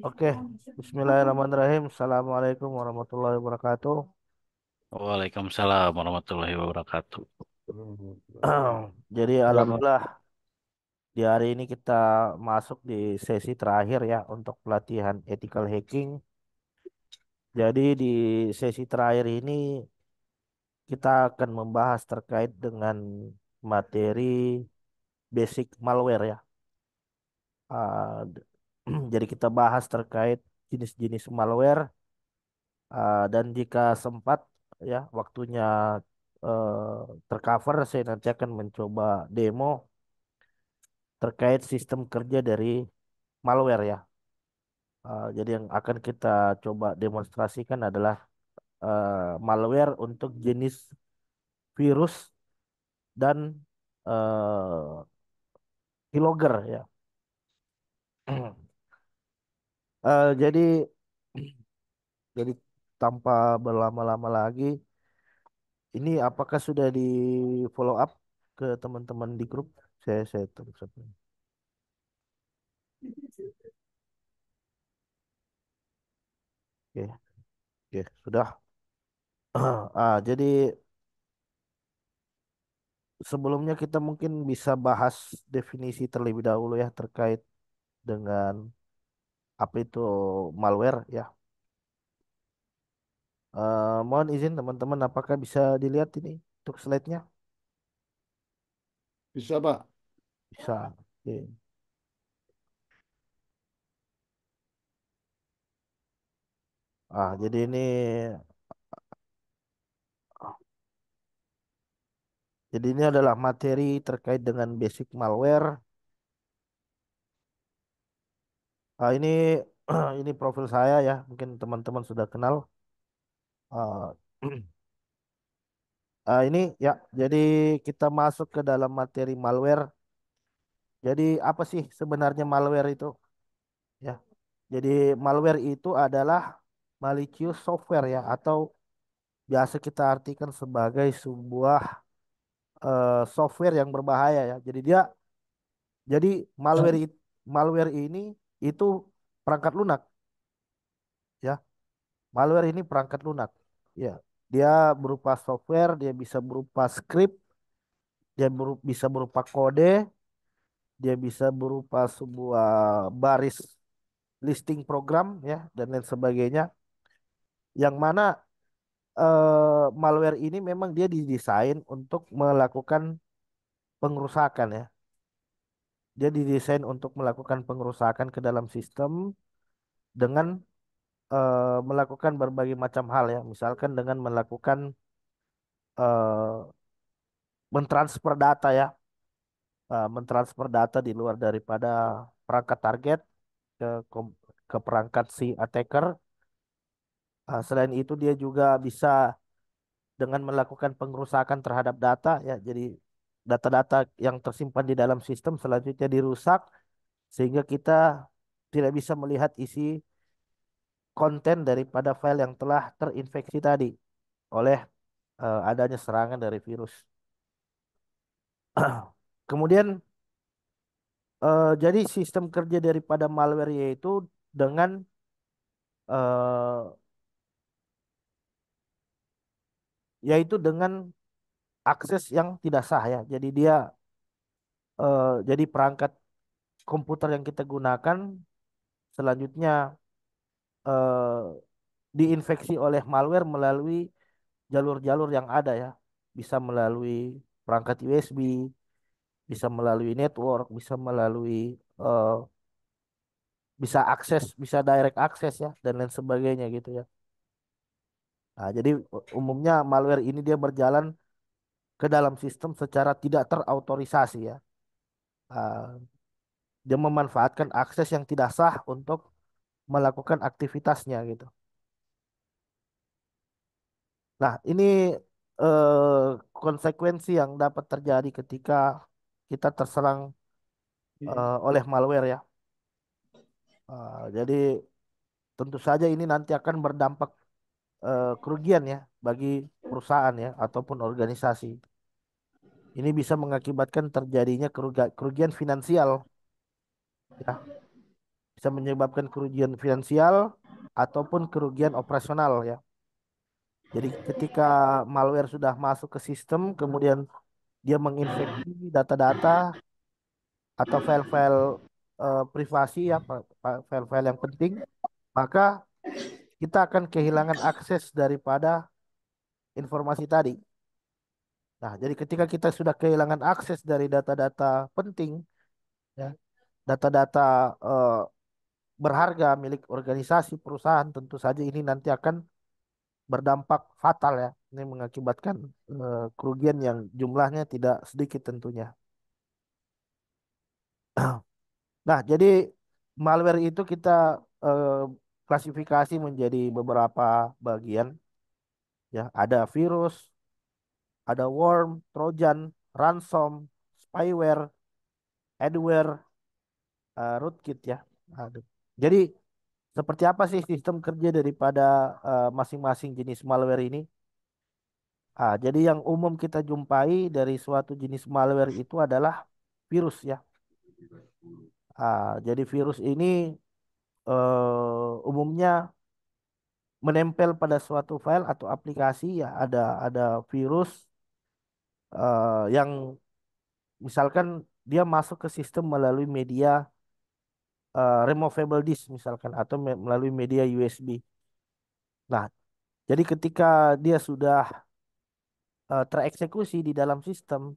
Oke, Bismillahirrahmanirrahim. Assalamualaikum warahmatullahi wabarakatuh. Waalaikumsalam warahmatullahi wabarakatuh. Jadi Selamat. alhamdulillah di hari ini kita masuk di sesi terakhir ya untuk pelatihan ethical hacking. Jadi di sesi terakhir ini kita akan membahas terkait dengan materi basic malware ya. Ah, d- jadi kita bahas terkait jenis-jenis malware, dan jika sempat ya waktunya tercover, saya nanti akan mencoba demo terkait sistem kerja dari malware ya. Jadi yang akan kita coba demonstrasikan adalah malware untuk jenis virus dan keylogger ya. Jadi jadi tanpa berlama-lama lagi, ini apakah sudah di follow up ke teman-teman di grup? Saya terus. Oke, oke, sudah. Jadi sebelumnya kita mungkin bisa bahas definisi terlebih dahulu ya terkait dengan apa itu malware ya. Mohon izin teman-teman, apakah bisa dilihat ini untuk slide-nya? Bisa, Pak. Bisa. Oke. Jadi ini adalah materi terkait dengan basic malware. Ini ini profil saya ya, mungkin teman-teman sudah kenal. Ah, ini ya, jadi kita masuk ke dalam materi malware. Jadi apa sih sebenarnya malware itu? Ya, jadi malware itu adalah malicious software ya, atau biasa kita artikan sebagai sebuah software yang berbahaya ya. Jadi malware ini itu perangkat lunak ya. Malware ini perangkat lunak ya. Dia berupa software, dia bisa berupa script, bisa berupa kode, dia bisa berupa sebuah baris listing program ya, dan lain sebagainya. Yang mana malware ini memang dia didesain untuk melakukan pengerusakan ya. Dia didesain untuk melakukan pengerusakan ke dalam sistem dengan melakukan berbagai macam hal ya. Misalkan dengan melakukan eh, mentransfer data ya, mentransfer data di luar daripada perangkat target ke kom- ke perangkat si attacker. Selain itu dia juga bisa dengan melakukan pengerusakan terhadap data ya. Jadi data-data yang tersimpan di dalam sistem selanjutnya dirusak sehingga kita tidak bisa melihat isi konten daripada file yang telah terinfeksi tadi oleh adanya serangan dari virus. Kemudian jadi sistem kerja daripada malware yaitu dengan eh, dengan akses yang tidak sah ya. Jadi jadi perangkat komputer yang kita gunakan selanjutnya eh, diinfeksi oleh malware melalui jalur-jalur yang ada ya. Bisa melalui perangkat USB, bisa melalui network, bisa melalui eh, bisa akses, bisa direct akses ya, dan lain sebagainya gitu ya. Nah, jadi umumnya malware ini dia berjalan ke dalam sistem secara tidak terautorisasi ya. Ah, dia memanfaatkan akses yang tidak sah untuk melakukan aktivitasnya gitu. Nah, ini konsekuensi yang dapat terjadi ketika kita terserang oleh malware ya. Jadi tentu saja ini nanti akan berdampak kerugian ya bagi perusahaan ya ataupun organisasi. Ini bisa mengakibatkan terjadinya kerugian finansial ya, bisa menyebabkan kerugian finansial ataupun kerugian operasional ya. Jadi ketika malware sudah masuk ke sistem, kemudian dia menginfeksi data-data atau file-file privasi ya, file-file yang penting, maka kita akan kehilangan akses daripada informasi tadi. Nah, jadi ketika kita sudah kehilangan akses dari data-data penting, ya, data-data eh, berharga milik organisasi, perusahaan, tentu saja ini nanti akan berdampak fatal ya. Ini mengakibatkan kerugian yang jumlahnya tidak sedikit tentunya. Nah, jadi malware itu kita eh, klasifikasi menjadi beberapa bagian ya. Ada virus, ada worm, trojan, ransom, spyware, adware, rootkit ya. Aduh. Jadi seperti apa sih sistem kerja daripada masing-masing jenis malware ini? Jadi yang umum kita jumpai dari suatu jenis malware itu adalah virus ya. Jadi virus ini umumnya menempel pada suatu file atau aplikasi ya. Ada virus yang misalkan dia masuk ke sistem melalui media removable disk misalkan atau melalui media USB. Nah, jadi ketika dia sudah tereksekusi di dalam sistem,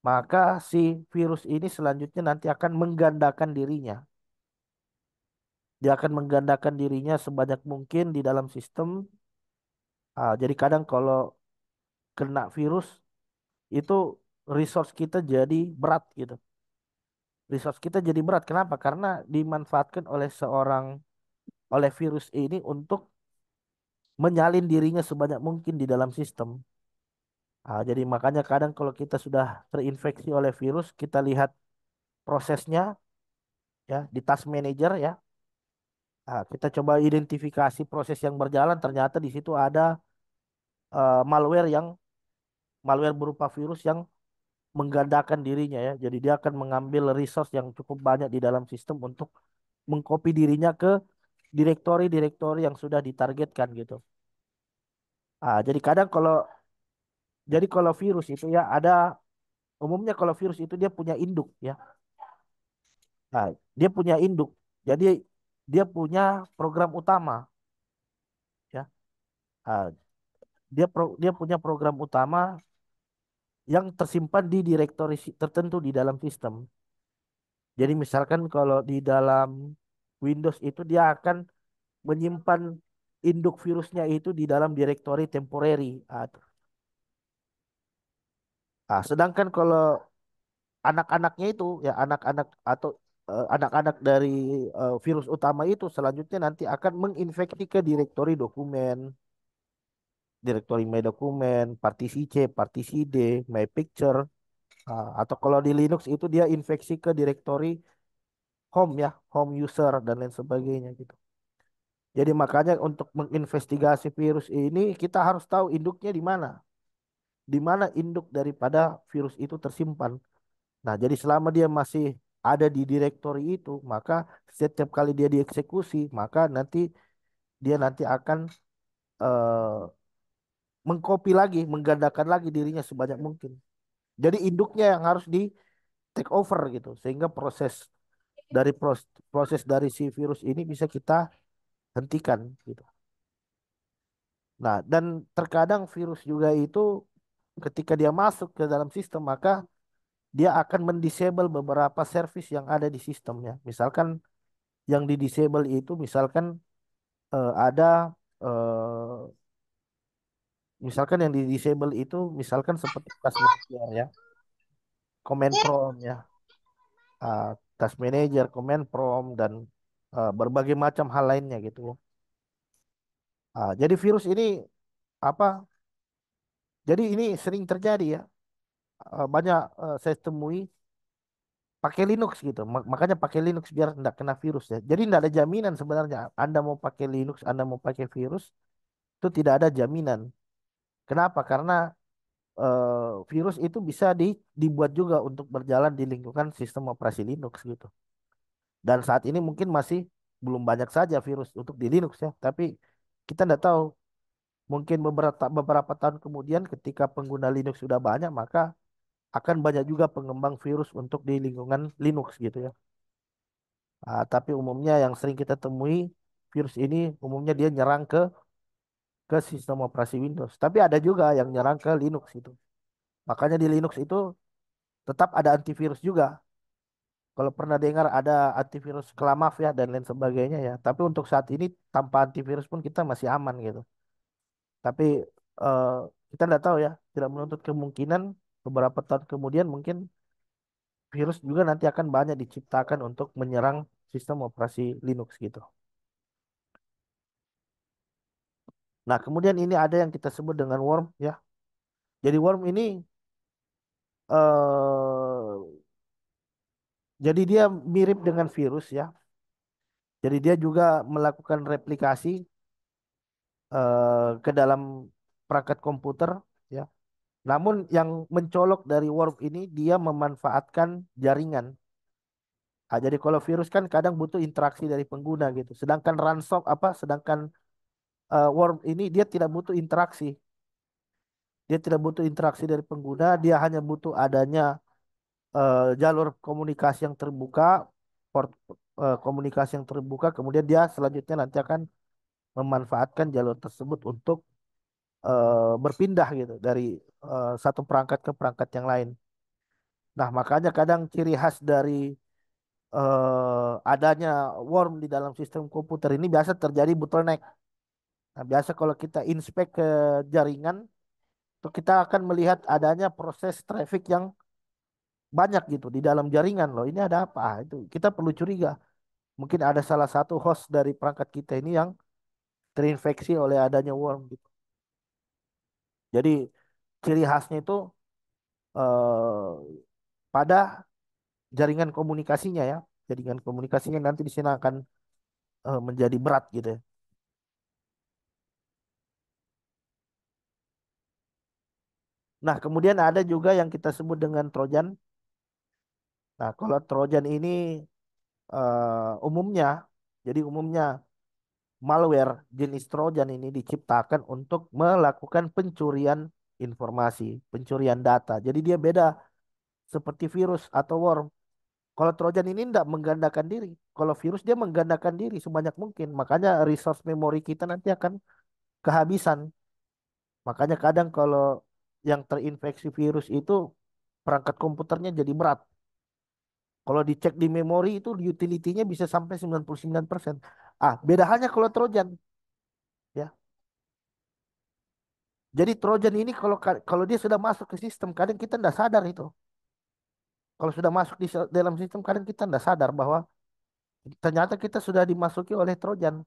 maka si virus ini selanjutnya nanti akan menggandakan dirinya. Dia akan menggandakan dirinya sebanyak mungkin di dalam sistem. Jadi kadang kalau kena virus itu resource kita jadi berat gitu. Resource kita jadi berat. Kenapa? Karena dimanfaatkan oleh virus ini untuk menyalin dirinya sebanyak mungkin di dalam sistem. Jadi makanya kadang kalau kita sudah terinfeksi oleh virus, kita lihat prosesnya ya di task manager ya. Kita coba identifikasi proses yang berjalan. Ternyata di situ ada malware malware berupa virus yang menggandakan dirinya ya. Jadi dia akan mengambil resource yang cukup banyak di dalam sistem untuk mengcopy dirinya ke direktori-direktori yang sudah ditargetkan gitu. Jadi kalau virus itu ya ada umumnya kalau virus itu dia punya induk ya. Nah, dia punya induk. Jadi dia punya program utama ya. Ah, dia punya program utama yang tersimpan di direktori tertentu di dalam sistem. Jadi misalkan kalau di dalam Windows itu dia akan menyimpan induk virusnya itu di dalam direktori temporary. Sedangkan kalau anak-anaknya itu ya anak-anak atau anak-anak dari virus utama itu selanjutnya nanti akan menginfeksi ke direktori dokumen, direktori My Dokumen, partisi C, partisi D, My Picture, atau kalau di Linux itu dia infeksi ke direktori home ya, home user dan lain sebagainya gitu. Jadi makanya untuk menginvestigasi virus ini kita harus tahu induknya di mana induk daripada virus itu tersimpan. Nah, jadi selama dia masih ada di direktori itu, maka setiap kali dia dieksekusi, maka dia nanti akan eh, mengcopy lagi, menggandakan lagi dirinya sebanyak mungkin. Jadi induknya yang harus di take over gitu, sehingga proses dari si virus ini bisa kita hentikan gitu. Nah, dan terkadang virus juga itu ketika dia masuk ke dalam sistem, maka dia akan mendisable beberapa service yang ada di sistemnya. Misalkan yang di disable itu misalkan ada misalkan yang di disable itu misalkan seperti task manager ya, command prompt ya, uh, task manager, command prompt dan berbagai macam hal lainnya gitu. Jadi virus ini apa? Jadi ini sering terjadi ya. Banyak saya temui pakai Linux gitu. Makanya pakai Linux biar tidak kena virus ya. Jadi tidak ada jaminan sebenarnya. Anda mau pakai Linux, Anda mau pakai virus, itu tidak ada jaminan. Kenapa? Karena virus itu bisa dibuat juga untuk berjalan di lingkungan sistem operasi Linux gitu. Dan saat ini mungkin masih belum banyak saja virus untuk di Linux ya. Tapi kita tidak tahu. Mungkin beberapa tahun kemudian ketika pengguna Linux sudah banyak, maka akan banyak juga pengembang virus untuk di lingkungan Linux gitu ya. Tapi umumnya yang sering kita temui virus ini umumnya dia nyerang ke sistem operasi Windows. Tapi ada juga yang nyerang ke Linux itu. Makanya di Linux itu tetap ada antivirus juga. Kalau pernah dengar ada antivirus Klamaf ya dan lain sebagainya ya. Tapi untuk saat ini tanpa antivirus pun kita masih aman gitu. Tapi eh, kita tidak tahu ya, tidak menuntut kemungkinan beberapa tahun kemudian mungkin virus juga nanti akan banyak diciptakan untuk menyerang sistem operasi Linux gitu. Nah, kemudian ini ada yang kita sebut dengan worm ya. Jadi worm ini jadi dia mirip dengan virus ya. Jadi dia juga melakukan replikasi ke dalam perangkat komputer ya. Namun yang mencolok dari worm ini dia memanfaatkan jaringan. Jadi kalau virus kan kadang butuh interaksi dari pengguna gitu. Sedangkan worm ini dia tidak butuh interaksi. Dia tidak butuh interaksi dari pengguna, dia hanya butuh adanya jalur komunikasi yang terbuka, port komunikasi yang terbuka, kemudian dia selanjutnya nanti akan memanfaatkan jalur tersebut untuk berpindah gitu dari satu perangkat ke perangkat yang lain. Nah, makanya kadang ciri khas dari adanya worm di dalam sistem komputer ini biasa terjadi bottleneck. Nah, biasa kalau kita inspek ke jaringan, tuh kita akan melihat adanya proses traffic yang banyak gitu di dalam jaringan loh. Ini ada apa? Itu kita perlu curiga. Mungkin ada salah satu host dari perangkat kita ini yang terinfeksi oleh adanya worm gitu. Jadi ciri khasnya itu pada jaringan komunikasinya ya. Jaringan komunikasinya nanti di sini akan menjadi berat gitu ya. Nah, kemudian ada juga yang kita sebut dengan Trojan. Nah, kalau Trojan ini umumnya, jadi umumnya malware jenis Trojan ini diciptakan untuk melakukan pencurian informasi, pencurian data. Jadi dia beda seperti virus atau worm. Kalau Trojan ini tidak menggandakan diri. Kalau virus dia menggandakan diri sebanyak mungkin. Makanya resource memori kita nanti akan kehabisan. Makanya kadang kalau yang terinfeksi virus itu perangkat komputernya jadi berat. Kalau dicek di memori itu utility-nya bisa sampai 99%. Beda halnya kalau Trojan, ya. Jadi Trojan ini kalau dia sudah masuk ke sistem, kadang kita tidak sadar itu. Kalau sudah masuk di dalam sistem, kadang kita tidak sadar bahwa ternyata kita sudah dimasuki oleh Trojan.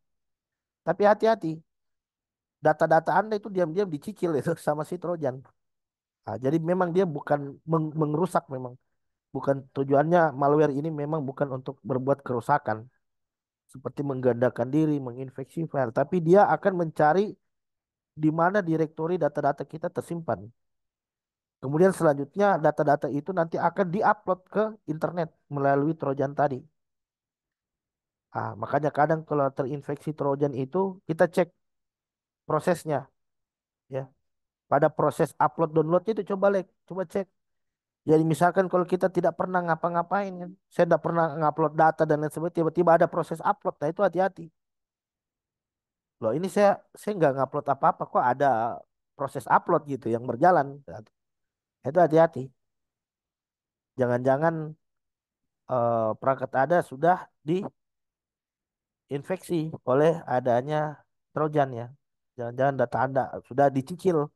Tapi hati-hati, data-data Anda itu diam-diam dicicil itu sama si Trojan. Jadi memang dia bukan mengerusak memang. Bukan tujuannya malware ini memang bukan untuk berbuat kerusakan. Seperti menggandakan diri, menginfeksi file. Tapi dia akan mencari di mana direktori data-data kita tersimpan. Kemudian selanjutnya data-data itu nanti akan diupload ke internet melalui Trojan tadi. Makanya kadang kalau terinfeksi Trojan itu kita cek prosesnya ya. Pada proses upload downloadnya itu coba cek. Jadi misalkan kalau kita tidak pernah ngapa-ngapain kan, saya tidak pernah ngupload data dan lain sebagainya, tiba-tiba ada proses upload, nah itu hati-hati. Loh ini saya nggak ngupload apa-apa kok ada proses upload gitu yang berjalan. Itu hati-hati. Jangan-jangan perangkat Anda sudah diinfeksi oleh adanya Trojan ya. Jangan-jangan data Anda sudah dicicil.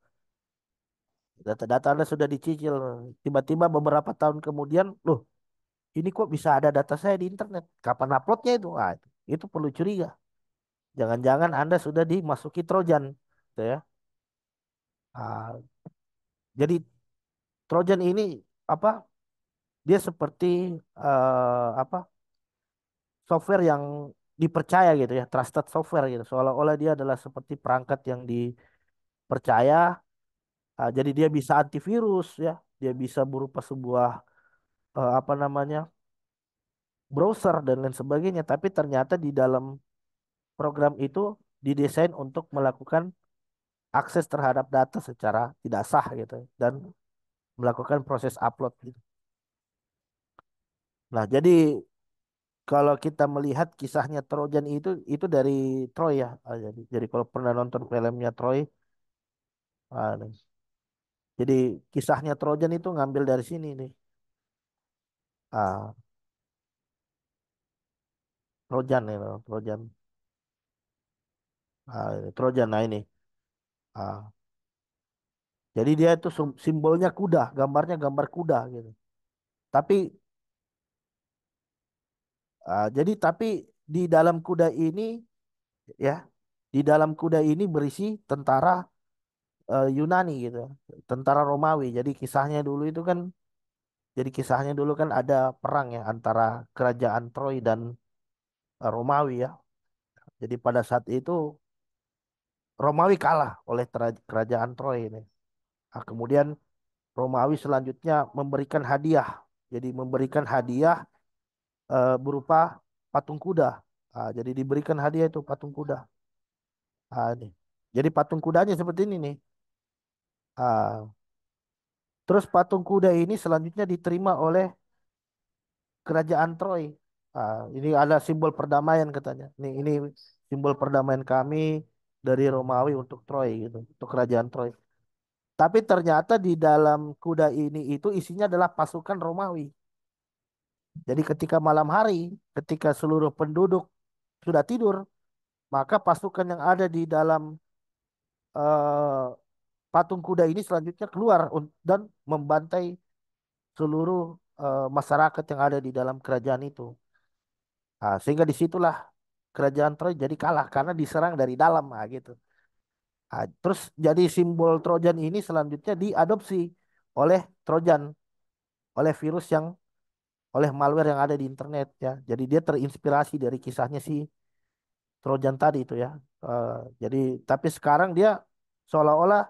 Data-data Anda sudah dicicil. Tiba-tiba beberapa tahun kemudian, loh ini kok bisa ada data saya di internet? Kapan uploadnya itu? Itu perlu curiga. Jangan-jangan Anda sudah dimasuki Trojan. Gitu ya. Ah, jadi Trojan ini apa? Dia seperti apa? Software yang dipercaya gitu ya, trusted software gitu. Seolah-olah dia adalah seperti perangkat yang dipercaya. Jadi dia bisa antivirus ya, dia bisa berupa sebuah apa namanya browser dan lain sebagainya, tapi ternyata di dalam program itu didesain untuk melakukan akses terhadap data secara tidak sah gitu dan melakukan proses upload gitu. Nah, jadi kalau kita melihat kisahnya Trojan itu dari Troy ya. Jadi kalau pernah nonton filmnya Troy, ah, jadi kisahnya Trojan itu ngambil dari sini nih. Ah, Trojan ya, Trojan. Trojan, nah ini. Ah, jadi dia itu simbolnya kuda, gambarnya gambar kuda gitu. Tapi tapi di dalam kuda ini ya, di dalam kuda ini berisi tentara Yunani gitu, tentara Romawi. Jadi kisahnya dulu kan ada perang ya antara kerajaan Troy dan Romawi ya. Jadi pada saat itu Romawi kalah oleh kerajaan Troy ini. Nah, kemudian Romawi selanjutnya memberikan hadiah. Jadi memberikan hadiah berupa patung kuda. Jadi diberikan hadiah itu patung kuda. Ini. Jadi patung kudanya seperti ini nih. Ah, terus patung kuda ini selanjutnya diterima oleh kerajaan Troy. Ini ada simbol perdamaian katanya. Ini simbol perdamaian kami dari Romawi untuk Troy gitu, untuk kerajaan Troy. Tapi ternyata di dalam kuda ini itu isinya adalah pasukan Romawi. Jadi ketika malam hari, ketika seluruh penduduk sudah tidur, maka pasukan yang ada di dalam eh, patung kuda ini selanjutnya keluar dan membantai seluruh masyarakat yang ada di dalam kerajaan itu. Sehingga disitulah kerajaan Troy jadi kalah karena diserang dari dalam gitu. Terus jadi simbol Trojan ini selanjutnya diadopsi oleh Trojan, oleh virus yang oleh malware yang ada di internet ya. Jadi dia terinspirasi dari kisahnya si Trojan tadi itu ya. Eh, jadi tapi sekarang dia seolah-olah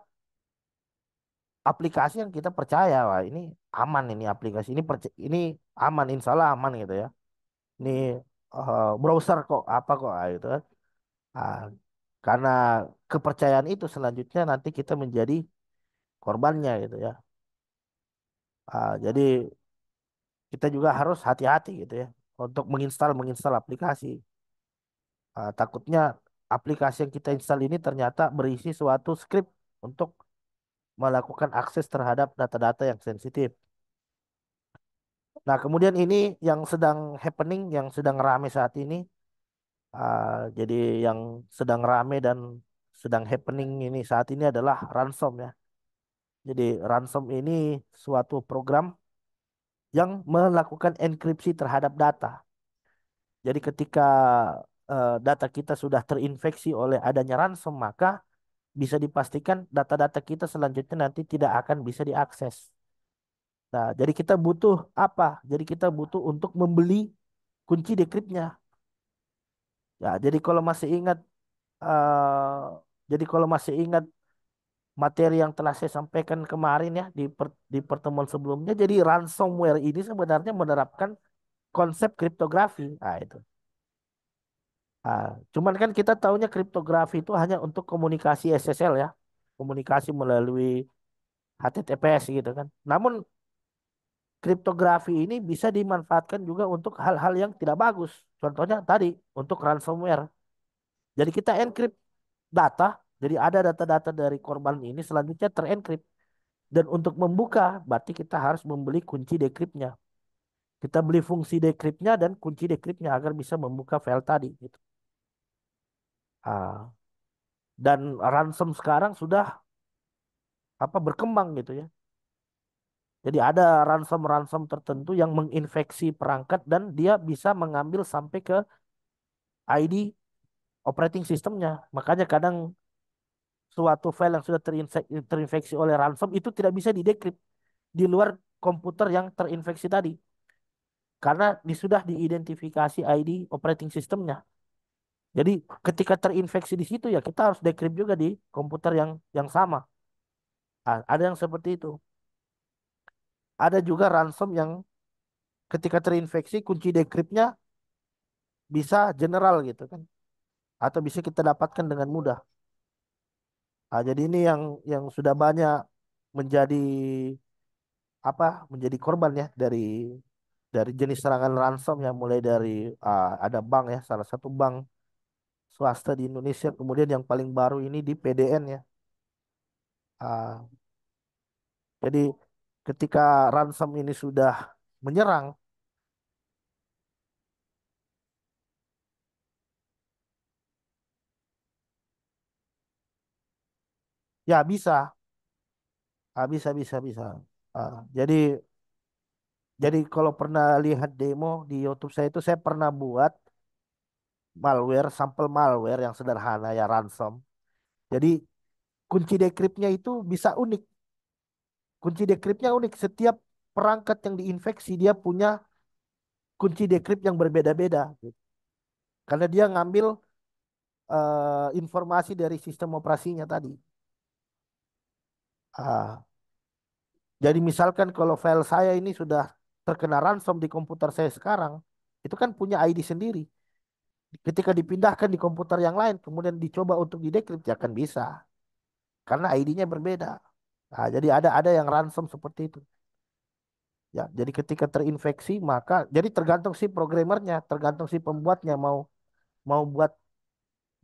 aplikasi yang kita percaya, wah ini aman, ini aplikasi ini ini aman, insya Allah aman gitu ya. Ini browser kok apa kok gitu kan. Ah, karena kepercayaan itu selanjutnya nanti kita menjadi korbannya gitu ya. Jadi kita juga harus hati-hati gitu ya untuk menginstal menginstal aplikasi. Takutnya aplikasi yang kita install ini ternyata berisi suatu script untuk melakukan akses terhadap data-data yang sensitif. Nah, kemudian ini yang sedang happening, yang sedang rame saat ini. Jadi yang sedang rame dan sedang happening ini saat ini adalah ransom ya. Jadi ransom ini suatu program yang melakukan enkripsi terhadap data. Jadi ketika data kita sudah terinfeksi oleh adanya ransom, maka bisa dipastikan data-data kita selanjutnya nanti tidak akan bisa diakses. Nah, jadi kita butuh apa? Jadi kita butuh untuk membeli kunci dekripnya. Ya, eh, jadi kalau masih ingat materi yang telah saya sampaikan kemarin ya di pertemuan sebelumnya, jadi ransomware ini sebenarnya menerapkan konsep kriptografi. Nah, itu. Cuman kan kita tahunya kriptografi itu hanya untuk komunikasi SSL ya, komunikasi melalui HTTPS gitu kan. Namun kriptografi ini bisa dimanfaatkan juga untuk hal-hal yang tidak bagus. Contohnya tadi untuk ransomware. Jadi kita encrypt data, jadi ada data-data dari korban ini selanjutnya terencrypt. Dan untuk membuka, berarti kita harus membeli kunci decryptnya. Kita beli fungsi decryptnya dan kunci decryptnya agar bisa membuka file tadi. Gitu. Ah, dan ransom sekarang sudah apa berkembang gitu ya. Jadi ada ransom-ransom tertentu yang menginfeksi perangkat dan dia bisa mengambil sampai ke ID operating sistemnya. Makanya kadang suatu file yang sudah terinfeksi oleh ransom itu tidak bisa didekrypt di luar komputer yang terinfeksi tadi. Karena sudah diidentifikasi ID operating sistemnya. Jadi ketika terinfeksi di situ ya kita harus decrypt juga di komputer yang sama. Ada yang seperti itu. Ada juga ransom yang ketika terinfeksi kunci decryptnya bisa general gitu kan, atau bisa kita dapatkan dengan mudah. Jadi ini yang sudah banyak menjadi menjadi korban ya dari jenis serangan ransom yang mulai dari ada bank ya, salah satu bank swasta di Indonesia, kemudian yang paling baru ini di PDN ya. Ah, jadi ketika ransom ini sudah menyerang, ya bisa. Bisa bisa bisa. Jadi kalau pernah lihat demo di YouTube saya itu, saya pernah buat malware, sampel malware yang sederhana ya, ransom. Jadi kunci dekripnya itu bisa unik. Kunci dekripnya unik. Setiap perangkat yang diinfeksi dia punya kunci dekrip yang berbeda-beda, gitu. Karena dia ngambil informasi dari sistem operasinya tadi. Ah, jadi misalkan kalau file saya ini sudah terkena ransom di komputer saya sekarang, itu kan punya ID sendiri. Ketika dipindahkan di komputer yang lain, kemudian dicoba untuk didekripsi, akan bisa. Karena ID-nya berbeda. Nah, jadi ada yang ransom seperti itu. Ya, jadi ketika terinfeksi maka jadi tergantung si programmernya, tergantung si pembuatnya mau mau buat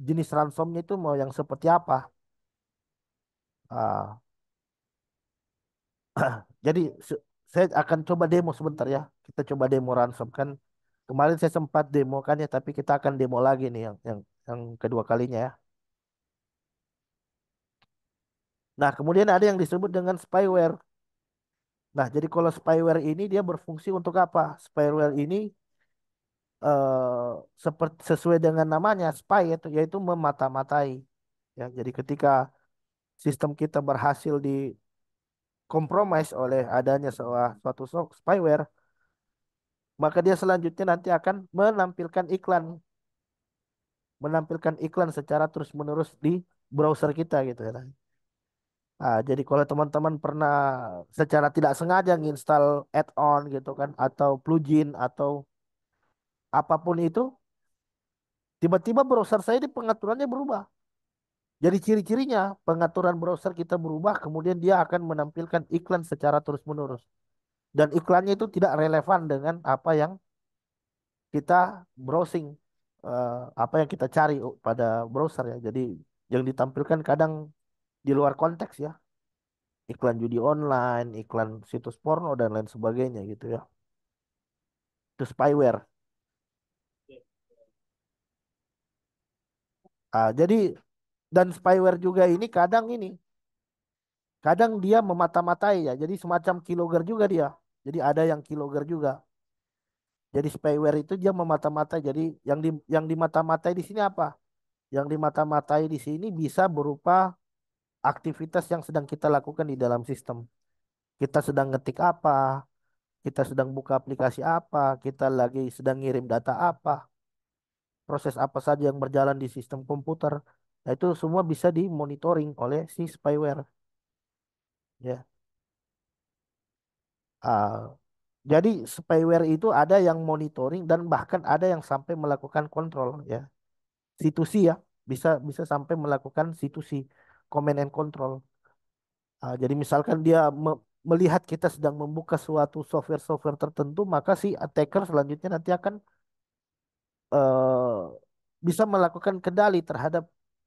jenis ransomnya itu mau yang seperti apa. Ah, jadi saya akan coba demo sebentar ya. Kita coba demo ransom kan. Kemarin saya sempat demo kan ya, tapi kita akan demo lagi nih yang kedua kalinya ya. Nah, kemudian ada yang disebut dengan spyware. Nah, jadi kalau spyware ini dia berfungsi untuk apa? Spyware ini seperti sesuai dengan namanya spy, yaitu memata-matai. Ya, jadi ketika sistem kita berhasil dikompromis oleh adanya suatu spyware, maka dia selanjutnya nanti akan menampilkan iklan secara terus-menerus di browser kita gitu ya. Jadi kalau teman-teman pernah secara tidak sengaja nginstal add-on gitu kan, atau plugin atau apapun itu, tiba-tiba browser saya di pengaturannya berubah. Jadi ciri-cirinya pengaturan browser kita berubah, kemudian dia akan menampilkan iklan secara terus-menerus. Dan iklannya itu tidak relevan dengan apa yang kita browsing, apa yang kita cari pada browser ya. Jadi yang ditampilkan kadang di luar konteks ya. Iklan judi online, iklan situs porno dan lain sebagainya gitu ya. Itu spyware. Jadi dan spyware juga ini kadang dia memata-matai ya. Jadi semacam keylogger juga dia. Jadi ada yang keylogger juga. Jadi spyware itu dia memata-matai. Jadi yang dimata-matai di sini apa? Yang dimata-matai di sini bisa berupa aktivitas yang sedang kita lakukan di dalam sistem. Kita sedang ngetik apa, kita sedang buka aplikasi apa, kita lagi sedang ngirim data apa, proses apa saja yang berjalan di sistem komputer. Nah, itu semua bisa dimonitoring oleh si spyware. Ya. Ah, jadi spyware itu ada yang monitoring dan bahkan ada yang sampai melakukan kontrol ya. Situsi ya, bisa bisa sampai melakukan situsi, command and control. Jadi misalkan dia melihat kita sedang membuka suatu software-software tertentu, maka si attacker selanjutnya nanti akan eh, bisa melakukan kendali terhadap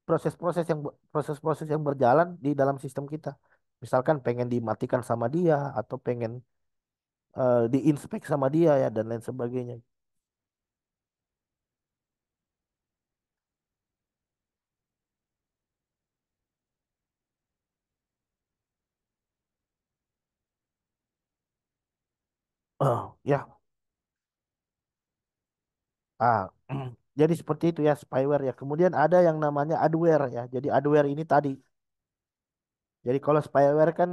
proses-proses yang berjalan di dalam sistem kita. Misalkan pengen dimatikan sama dia atau pengen diinspek sama dia ya dan lain sebagainya. Ya, ah, jadi seperti itu ya spyware ya. Kemudian ada yang namanya adware ya. Jadi adware ini tadi. Jadi kalau spyware kan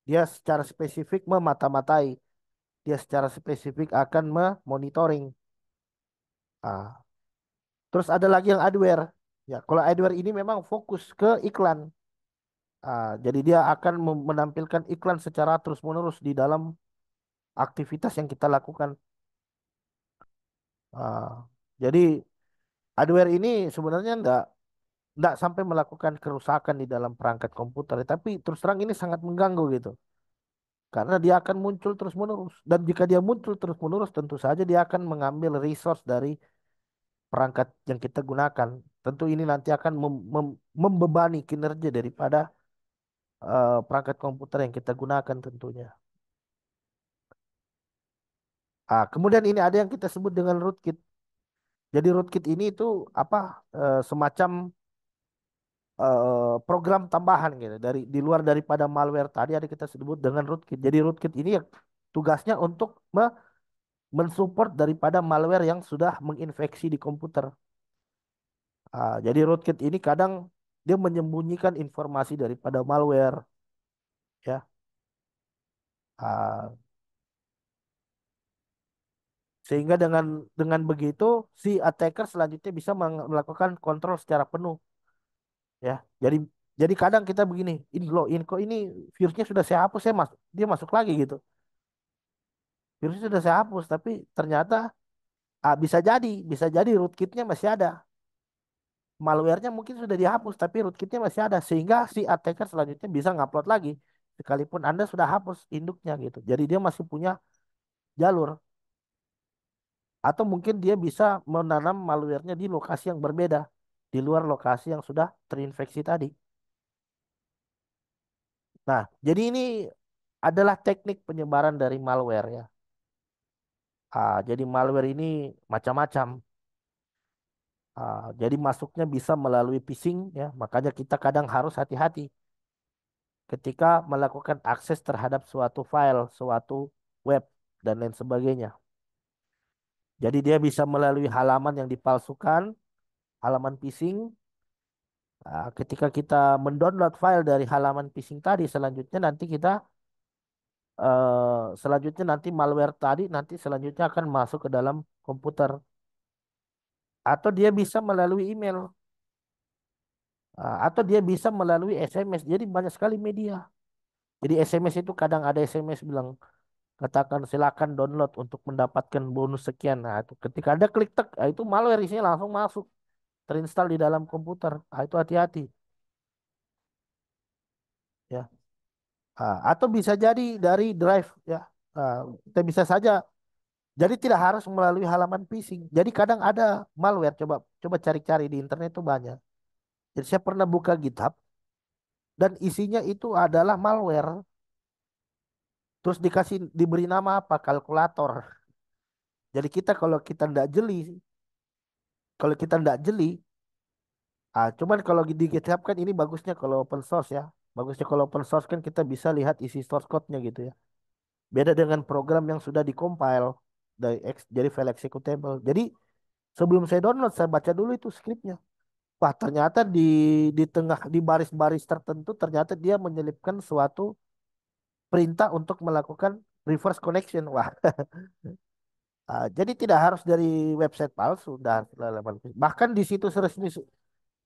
dia secara spesifik memata-matai. Dia secara spesifik akan memonitoring. Ah, terus ada lagi yang adware. Ya, kalau adware ini memang fokus ke iklan. Jadi dia akan menampilkan iklan secara terus-menerus di dalam aktivitas yang kita lakukan. Ah, Jadi adware ini sebenarnya nggak sampai melakukan kerusakan di dalam perangkat komputer, tapi terus terang ini sangat mengganggu gitu. Karena dia akan muncul terus-menerus. Dan jika dia muncul terus-menerus, tentu saja dia akan mengambil resource dari perangkat yang kita gunakan. Tentu ini nanti akan membebani kinerja daripada perangkat komputer yang kita gunakan tentunya. Kemudian ini ada yang kita sebut dengan rootkit. Jadi rootkit ini itu apa? Semacam program tambahan gitu dari di luar daripada malware tadi ada kita sebut dengan rootkit. Jadi rootkit ini ya tugasnya untuk mensupport daripada malware yang sudah menginfeksi di komputer. Jadi rootkit ini kadang dia menyembunyikan informasi daripada malware, ya. Ah, Sehingga dengan begitu si attacker selanjutnya bisa melakukan kontrol secara penuh, ya. Jadi kadang kita begini, ini loh, ini kok ini virusnya sudah saya hapus, saya masuk, dia masuk lagi gitu. Virusnya sudah saya hapus, tapi ternyata bisa jadi rootkitnya masih ada. Malwarenya mungkin sudah dihapus, tapi rootkitnya masih ada, sehingga si attacker selanjutnya bisa ngupload lagi, sekalipun Anda sudah hapus induknya gitu. Jadi dia masih punya jalur, atau mungkin dia bisa menanam malwarenya di lokasi yang berbeda, di luar lokasi yang sudah terinfeksi tadi. Nah, jadi ini adalah teknik penyebaran dari malware ya. Jadi malware ini macam-macam. Jadi masuknya bisa melalui phishing ya, makanya kita kadang harus hati-hati ketika melakukan akses terhadap suatu file, suatu web dan lain sebagainya. Jadi dia bisa melalui halaman yang dipalsukan, halaman phishing. Ketika kita mendownload file dari halaman phishing tadi, selanjutnya nanti malware tadi nanti selanjutnya akan masuk ke dalam komputer, atau dia bisa melalui email, atau dia bisa melalui SMS. Jadi banyak sekali media. Jadi SMS itu kadang ada SMS bilang katakan silakan download untuk mendapatkan bonus sekian. Nah, itu ketika Anda klik tek, itu malware isinya langsung masuk, terinstall di dalam komputer. Itu hati-hati ya. Atau bisa jadi dari drive ya. Kita bisa saja. Jadi tidak harus melalui halaman phishing. Jadi kadang ada malware, coba coba cari-cari di internet itu banyak. Jadi saya pernah buka GitHub dan isinya itu adalah malware. Terus diberi nama apa? Kalkulator. Jadi kalau kita tidak jeli, cuman kalau di GitHub kan ini bagusnya kalau open source ya. Bagusnya kalau open source kan kita bisa lihat isi source code-nya gitu ya. Beda dengan program yang sudah dikompil jadi file executable. Jadi sebelum saya download, saya baca dulu itu skripnya. Wah, ternyata di tengah di baris-baris tertentu ternyata dia menyelipkan suatu perintah untuk melakukan reverse connection. Wah, jadi tidak harus dari website palsu dan bahkan di situs resmi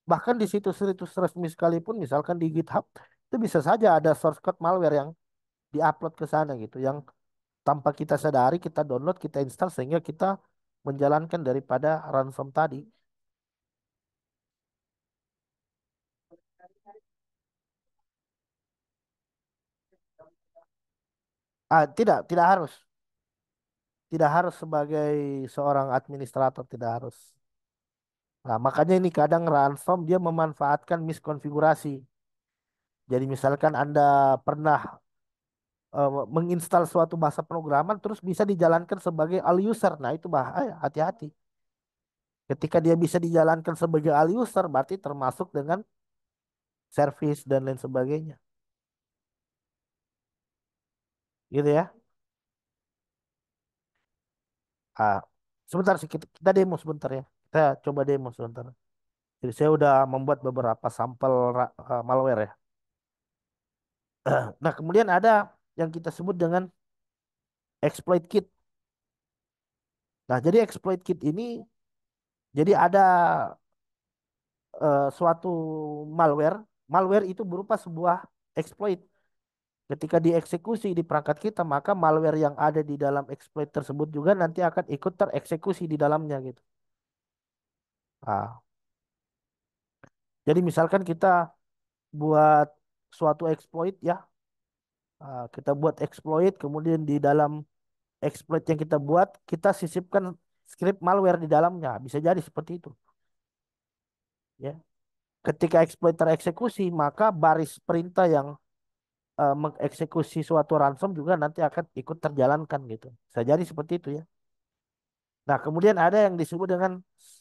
bahkan di situs-situs resmi sekalipun misalkan di GitHub itu bisa saja ada source code malware yang diupload ke sana gitu yang tanpa kita sadari kita download, kita install sehingga kita menjalankan daripada ransom tadi. Tidak harus. Tidak harus sebagai seorang administrator, tidak harus. Nah, makanya ini kadang ransom dia memanfaatkan miskonfigurasi. Jadi misalkan Anda pernah menginstal suatu bahasa pemrograman terus bisa dijalankan sebagai all user. Nah, itu bahaya, hati-hati. Ketika dia bisa dijalankan sebagai all user berarti termasuk dengan service dan lain sebagainya. Gitu ya. Ah, Sebentar sih kita demo sebentar ya. Kita coba demo sebentar. Jadi saya udah membuat beberapa sampel malware ya. Nah, kemudian ada yang kita sebut dengan exploit kit. Nah, jadi exploit kit ini jadi ada suatu malware. Malware itu berupa sebuah exploit. Ketika dieksekusi di perangkat kita, maka malware yang ada di dalam exploit tersebut juga nanti akan ikut tereksekusi di dalamnya gitu. Ah, jadi misalkan kita buat suatu exploit ya, kita buat exploit, kemudian di dalam exploit yang kita buat, kita sisipkan script malware di dalamnya. Bisa jadi seperti itu. Ya. Ketika exploit tereksekusi, maka baris perintah yang mengeksekusi suatu ransom juga nanti akan ikut terjalankan gitu. Bisa jadi seperti itu ya. Nah, kemudian ada yang disebut dengan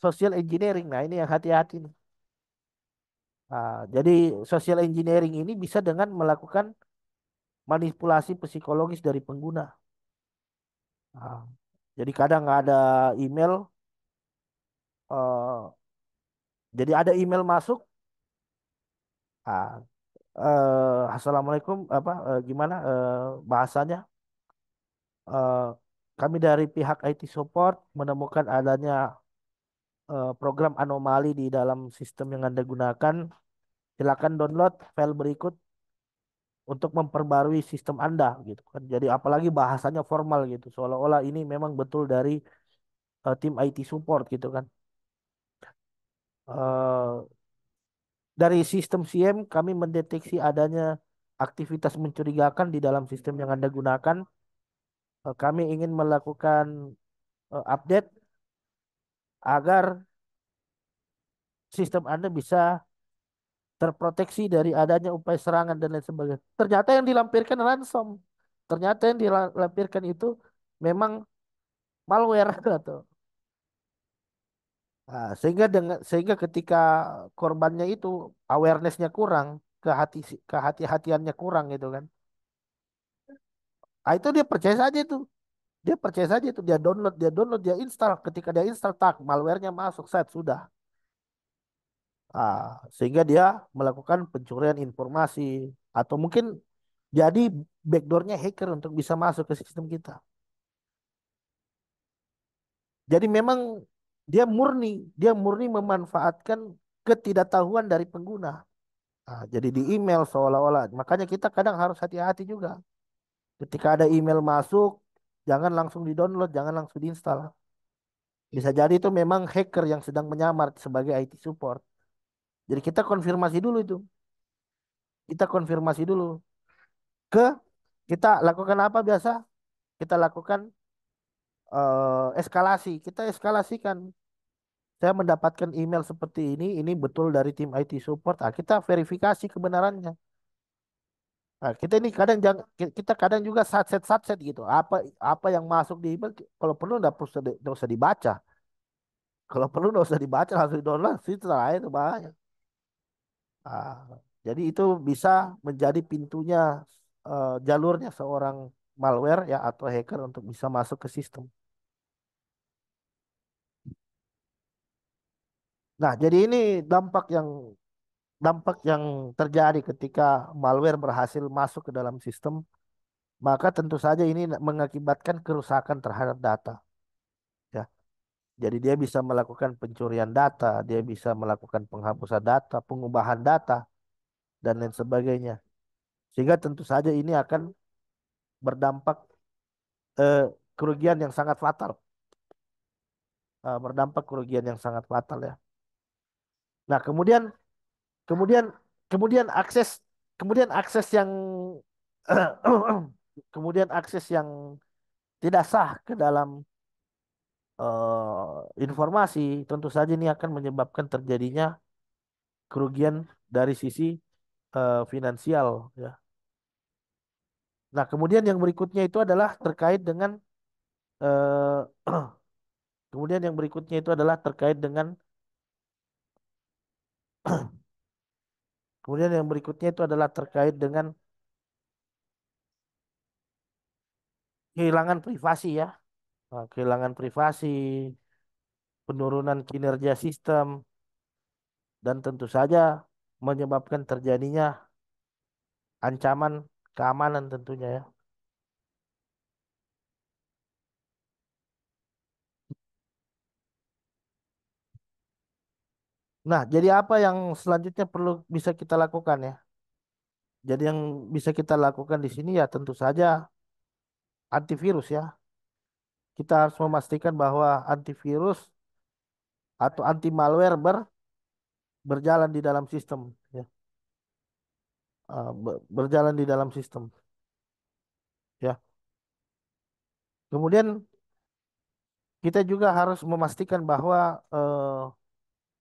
social engineering. Nah, ini yang hati-hati nih. Jadi social engineering ini bisa dengan melakukan manipulasi psikologis dari pengguna. Nah, jadi kadang ada email, eh, jadi ada email masuk, ah, Assalamualaikum, apa, gimana bahasanya? Eh, Kami dari pihak IT support menemukan adanya program anomali di dalam sistem yang Anda gunakan. Silakan download file berikut untuk memperbarui sistem Anda gitu kan. Jadi apalagi bahasanya formal gitu, seolah-olah ini memang betul dari tim IT support gitu kan. Eh, dari sistem CM kami mendeteksi adanya aktivitas mencurigakan di dalam sistem yang Anda gunakan. Kami ingin melakukan update agar sistem Anda bisa terproteksi dari adanya upaya serangan dan lain sebagainya. Ternyata yang dilampirkan ransom. Ternyata yang dilampirkan itu memang malware atau sehingga ketika korbannya itu awarenessnya kurang, kehati-hatiannya kurang gitu kan. Itu dia percaya saja itu. Dia percaya saja itu, dia install. Ketika dia install, tak malwarenya masuk, set sudah. Sehingga dia melakukan pencurian informasi atau mungkin jadi backdoornya hacker untuk bisa masuk ke sistem kita. Jadi memang dia murni memanfaatkan ketidaktahuan dari pengguna. Jadi di email seolah-olah. Makanya kita kadang harus hati-hati juga. Ketika ada email masuk, jangan langsung di-download, jangan langsung diinstal. Bisa jadi itu memang hacker yang sedang menyamar sebagai IT support. Jadi kita konfirmasi dulu itu. Kita konfirmasi dulu ke kita lakukan apa biasa? Kita lakukan eskalasi. Kita eskalasikan. Saya mendapatkan email seperti ini betul dari tim IT support. Kita verifikasi kebenarannya. Kita ini kadang kita kadang juga satset gitu. Apa apa yang masuk di email kalau perlu nggak usah dibaca. Kalau perlu nggak usah dibaca langsung di download itu lah itu bahaya. Ah, jadi itu bisa menjadi pintunya jalurnya seorang malware ya atau hacker untuk bisa masuk ke sistem. Nah, jadi ini dampak yang terjadi ketika malware berhasil masuk ke dalam sistem, maka tentu saja ini mengakibatkan kerusakan terhadap data. Ya, jadi dia bisa melakukan pencurian data, dia bisa melakukan penghapusan data, pengubahan data, dan lain sebagainya. Sehingga tentu saja ini akan berdampak eh, kerugian yang sangat fatal, berdampak kerugian yang sangat fatal ya. Nah, kemudian, kemudian kemudian akses yang kemudian akses yang tidak sah ke dalam informasi, tentu saja ini akan menyebabkan terjadinya kerugian dari sisi finansial ya. Nah, kemudian yang berikutnya itu adalah terkait dengan eh, kemudian yang berikutnya itu adalah terkait dengan kemudian yang berikutnya itu adalah terkait dengan kehilangan privasi ya. Kehilangan privasi, penurunan kinerja sistem, dan tentu saja menyebabkan terjadinya ancaman keamanan tentunya ya. Nah, jadi apa yang selanjutnya perlu bisa kita lakukan ya? Jadi yang bisa kita lakukan di sini ya tentu saja antivirus ya. Kita harus memastikan bahwa antivirus atau anti malware berjalan di dalam sistem, ya. Berjalan di dalam sistem, ya. Kemudian kita juga harus memastikan bahwa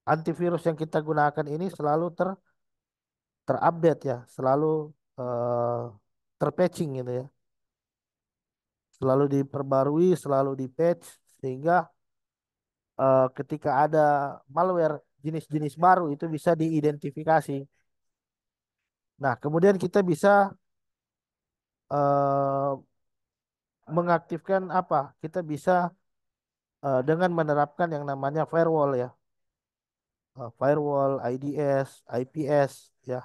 antivirus yang kita gunakan ini selalu terupdate, ya, selalu eh, terpatching gitu, ya, selalu diperbarui, selalu di patch sehingga ketika ada malware jenis-jenis baru itu bisa diidentifikasi. Nah, kemudian kita bisa eh, mengaktifkan apa? Kita bisa dengan menerapkan yang namanya firewall, ya. Firewall, IDS, IPS, ya,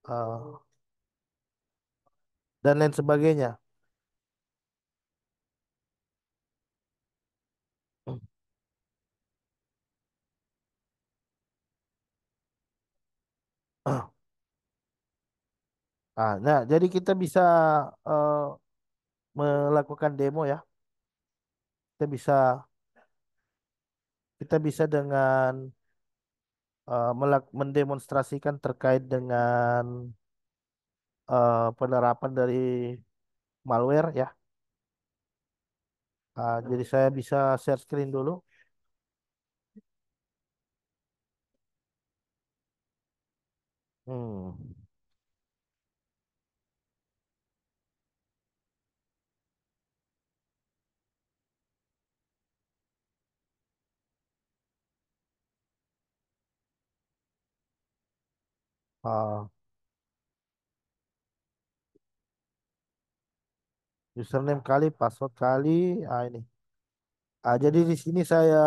eh, dan lain sebagainya. Nah, jadi kita bisa eh, melakukan demo, ya. Kita bisa kita bisa dengan mendemonstrasikan terkait dengan penerapan dari malware, ya. Jadi saya bisa share screen dulu. Hmm. Ah, Username kali, password kali. Ini. Jadi di sini saya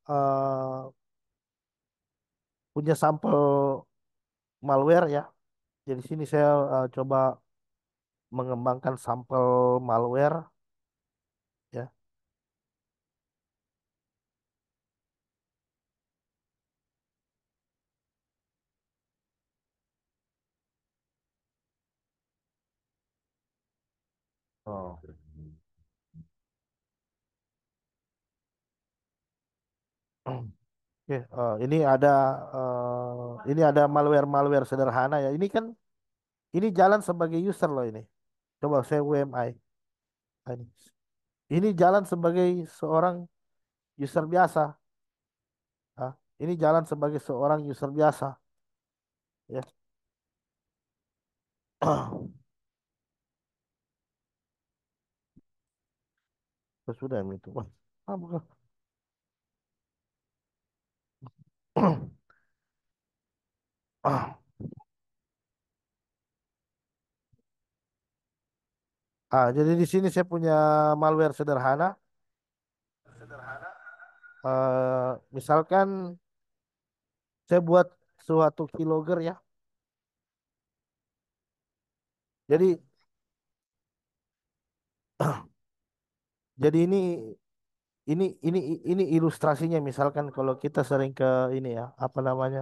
eh, punya sampel malware, ya. Jadi sini saya coba mengembangkan sampel malware, ya. Oh. Oke, ini ada malware-malware sederhana, ya. Ini kan ini jalan sebagai user loh ini. Coba saya WMI. Ini. Ini jalan sebagai seorang user biasa. Ah, ini jalan sebagai seorang user biasa, ya. Sudah itu. Wah, bukan. Jadi di sini saya punya malware sederhana. Misalkan saya buat suatu keylogger, ya. Jadi jadi ini ilustrasinya. Misalkan kalau kita sering ke ini, ya, apa namanya,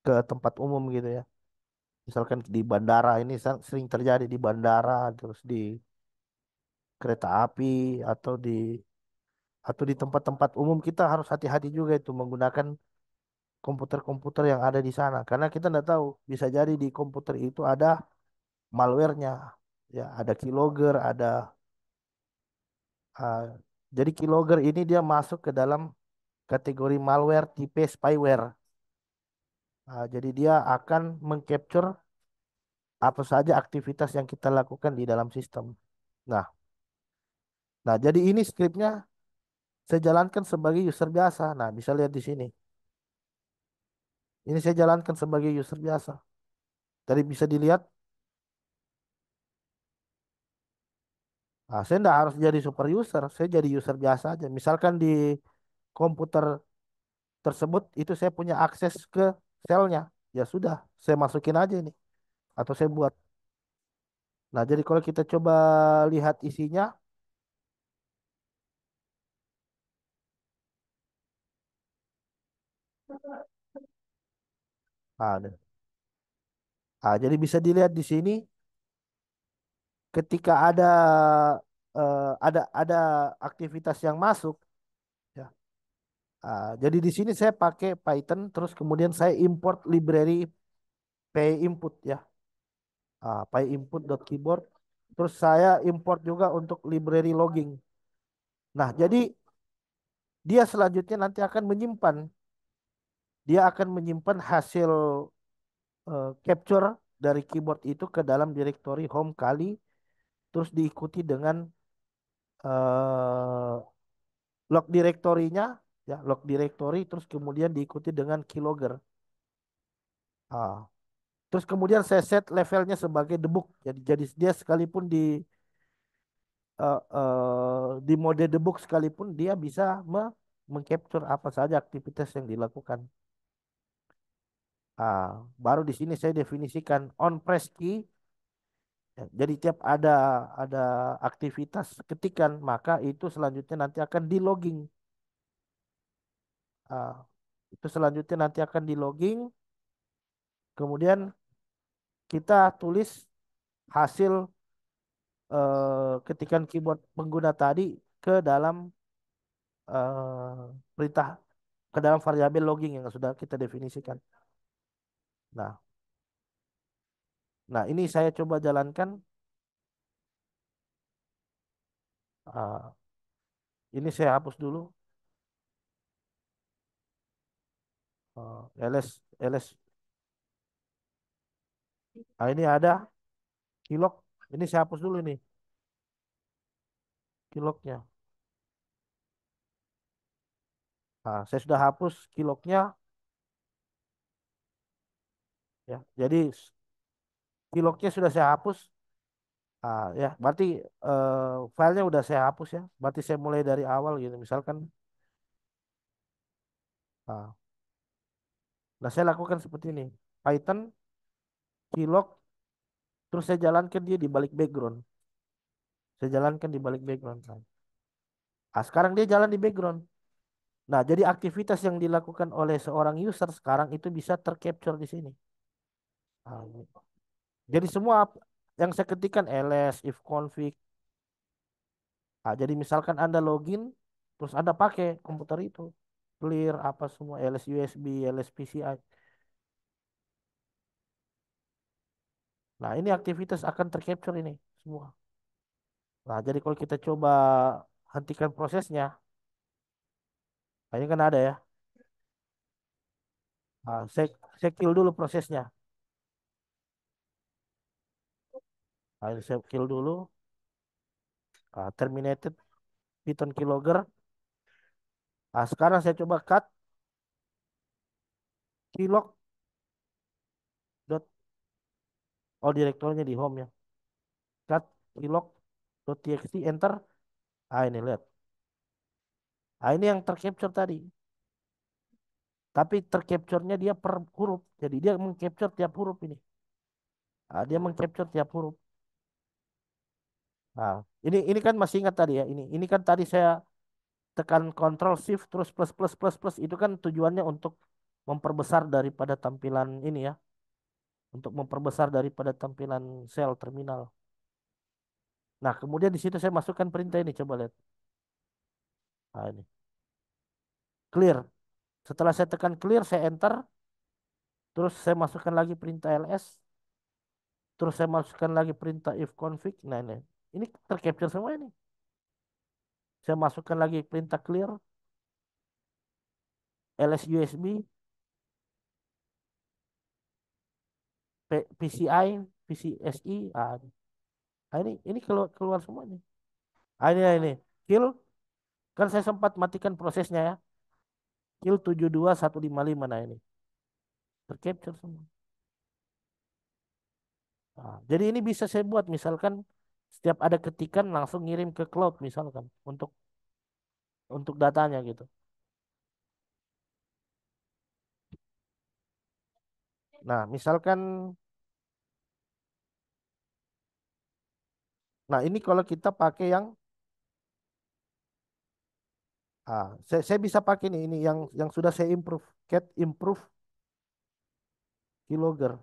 ke tempat umum gitu, ya. Misalkan di bandara, ini sering terjadi di bandara, terus di kereta api, atau di tempat-tempat umum. Kita harus hati-hati juga itu menggunakan komputer-komputer yang ada di sana, karena kita nggak tahu, bisa jadi di komputer itu ada malwarenya, ya, ada keylogger, uh, jadi keylogger ini dia masuk ke dalam kategori malware tipe spyware. Jadi dia akan mengcapture apa saja aktivitas yang kita lakukan di dalam sistem. Nah, jadi ini skripnya saya jalankan sebagai user biasa. Nah, bisa lihat di sini. Ini saya jalankan sebagai user biasa. Tadi bisa dilihat. Saya tidak harus jadi super user, saya jadi user biasa aja. Misalkan di komputer tersebut itu saya punya akses ke selnya, ya sudah, saya masukin aja ini, atau saya buat. Nah, jadi kalau kita coba lihat isinya, ada. Jadi bisa dilihat di sini ketika ada aktivitas yang masuk, ya. Jadi di sini saya pakai Python, terus kemudian saya import library pyinput ya, pyinput.keyboard. Terus saya import juga untuk library logging. Nah, jadi dia selanjutnya nanti akan menyimpan, dia akan menyimpan hasil capture dari keyboard itu ke dalam directory home kali, terus diikuti dengan eh, log directory-nya, ya log directory, terus kemudian diikuti dengan keylogger. Ah, terus kemudian saya set levelnya sebagai debug. Jadi dia sekalipun di mode debug sekalipun dia bisa mengcapture apa saja aktivitas yang dilakukan. Ah, baru di sini saya definisikan on press key. Ya, jadi tiap ada aktivitas ketikan, maka itu selanjutnya nanti akan di logging. Ah, itu selanjutnya nanti akan di logging. Kemudian kita tulis hasil ketikan keyboard pengguna tadi ke dalam perintah, ke dalam variabel logging yang sudah kita definisikan. Nah, nah ini saya coba jalankan. Ah, ini saya hapus dulu. ls. Nah, ini ada keylog. Ini saya hapus dulu ini keylognya. Nah, saya sudah hapus keylognya ya. Jadi keylognya sudah saya hapus. Ya, berarti filenya udah saya hapus ya. Berarti saya mulai dari awal gitu. Misalkan, ah, nah saya lakukan seperti ini. Python keylog, terus saya jalankan dia di balik background. Saya jalankan di balik background. Sekarang dia jalan di background. Nah, jadi aktivitas yang dilakukan oleh seorang user sekarang itu bisa tercapture di sini. Ini. Jadi semua yang saya ketikkan ls, if config. Jadi misalkan Anda login, terus Anda pakai komputer itu, clear apa semua, ls USB, ls PCI. Nah, ini aktivitas akan tercapture ini semua. Nah, jadi kalau kita coba hentikan prosesnya, nah ini kan ada ya. Saya kill dulu prosesnya. Nah, ini saya kill dulu. Terminated Python keylogger. Sekarang saya coba cut keylog dot, oh direktornya di home ya. Cut keylog.txt enter. Ini lihat. Ini yang tercapture tadi. Tapi tercapture-nya dia per huruf. Jadi dia mengcapture tiap huruf ini. Dia mengcapture tiap huruf. Nah, ini kan masih ingat tadi ya. Ini kan tadi saya tekan Control Shift terus plus plus plus plus, itu kan tujuannya untuk memperbesar daripada tampilan ini ya. Untuk memperbesar daripada tampilan sel terminal. Nah, kemudian di situ saya masukkan perintah ini, coba lihat. Ini clear. Setelah saya tekan clear, saya enter, terus saya masukkan lagi perintah ls, terus saya masukkan lagi perintah if config. Nah, ini tercapture semua ini. Saya masukkan lagi perintah clear, ls USB, PCI, PCSI. Ini keluar keluar semua ini. Ini kill. Kan saya sempat matikan prosesnya ya. Kill 72155. Nah, ini tercapture semua. Jadi ini bisa saya buat misalkan setiap ada ketikan langsung ngirim ke cloud misalkan untuk datanya gitu. Nah, misalkan, nah ini kalau kita pakai yang, saya bisa pakai ini yang sudah saya improve, cat improve keylogger.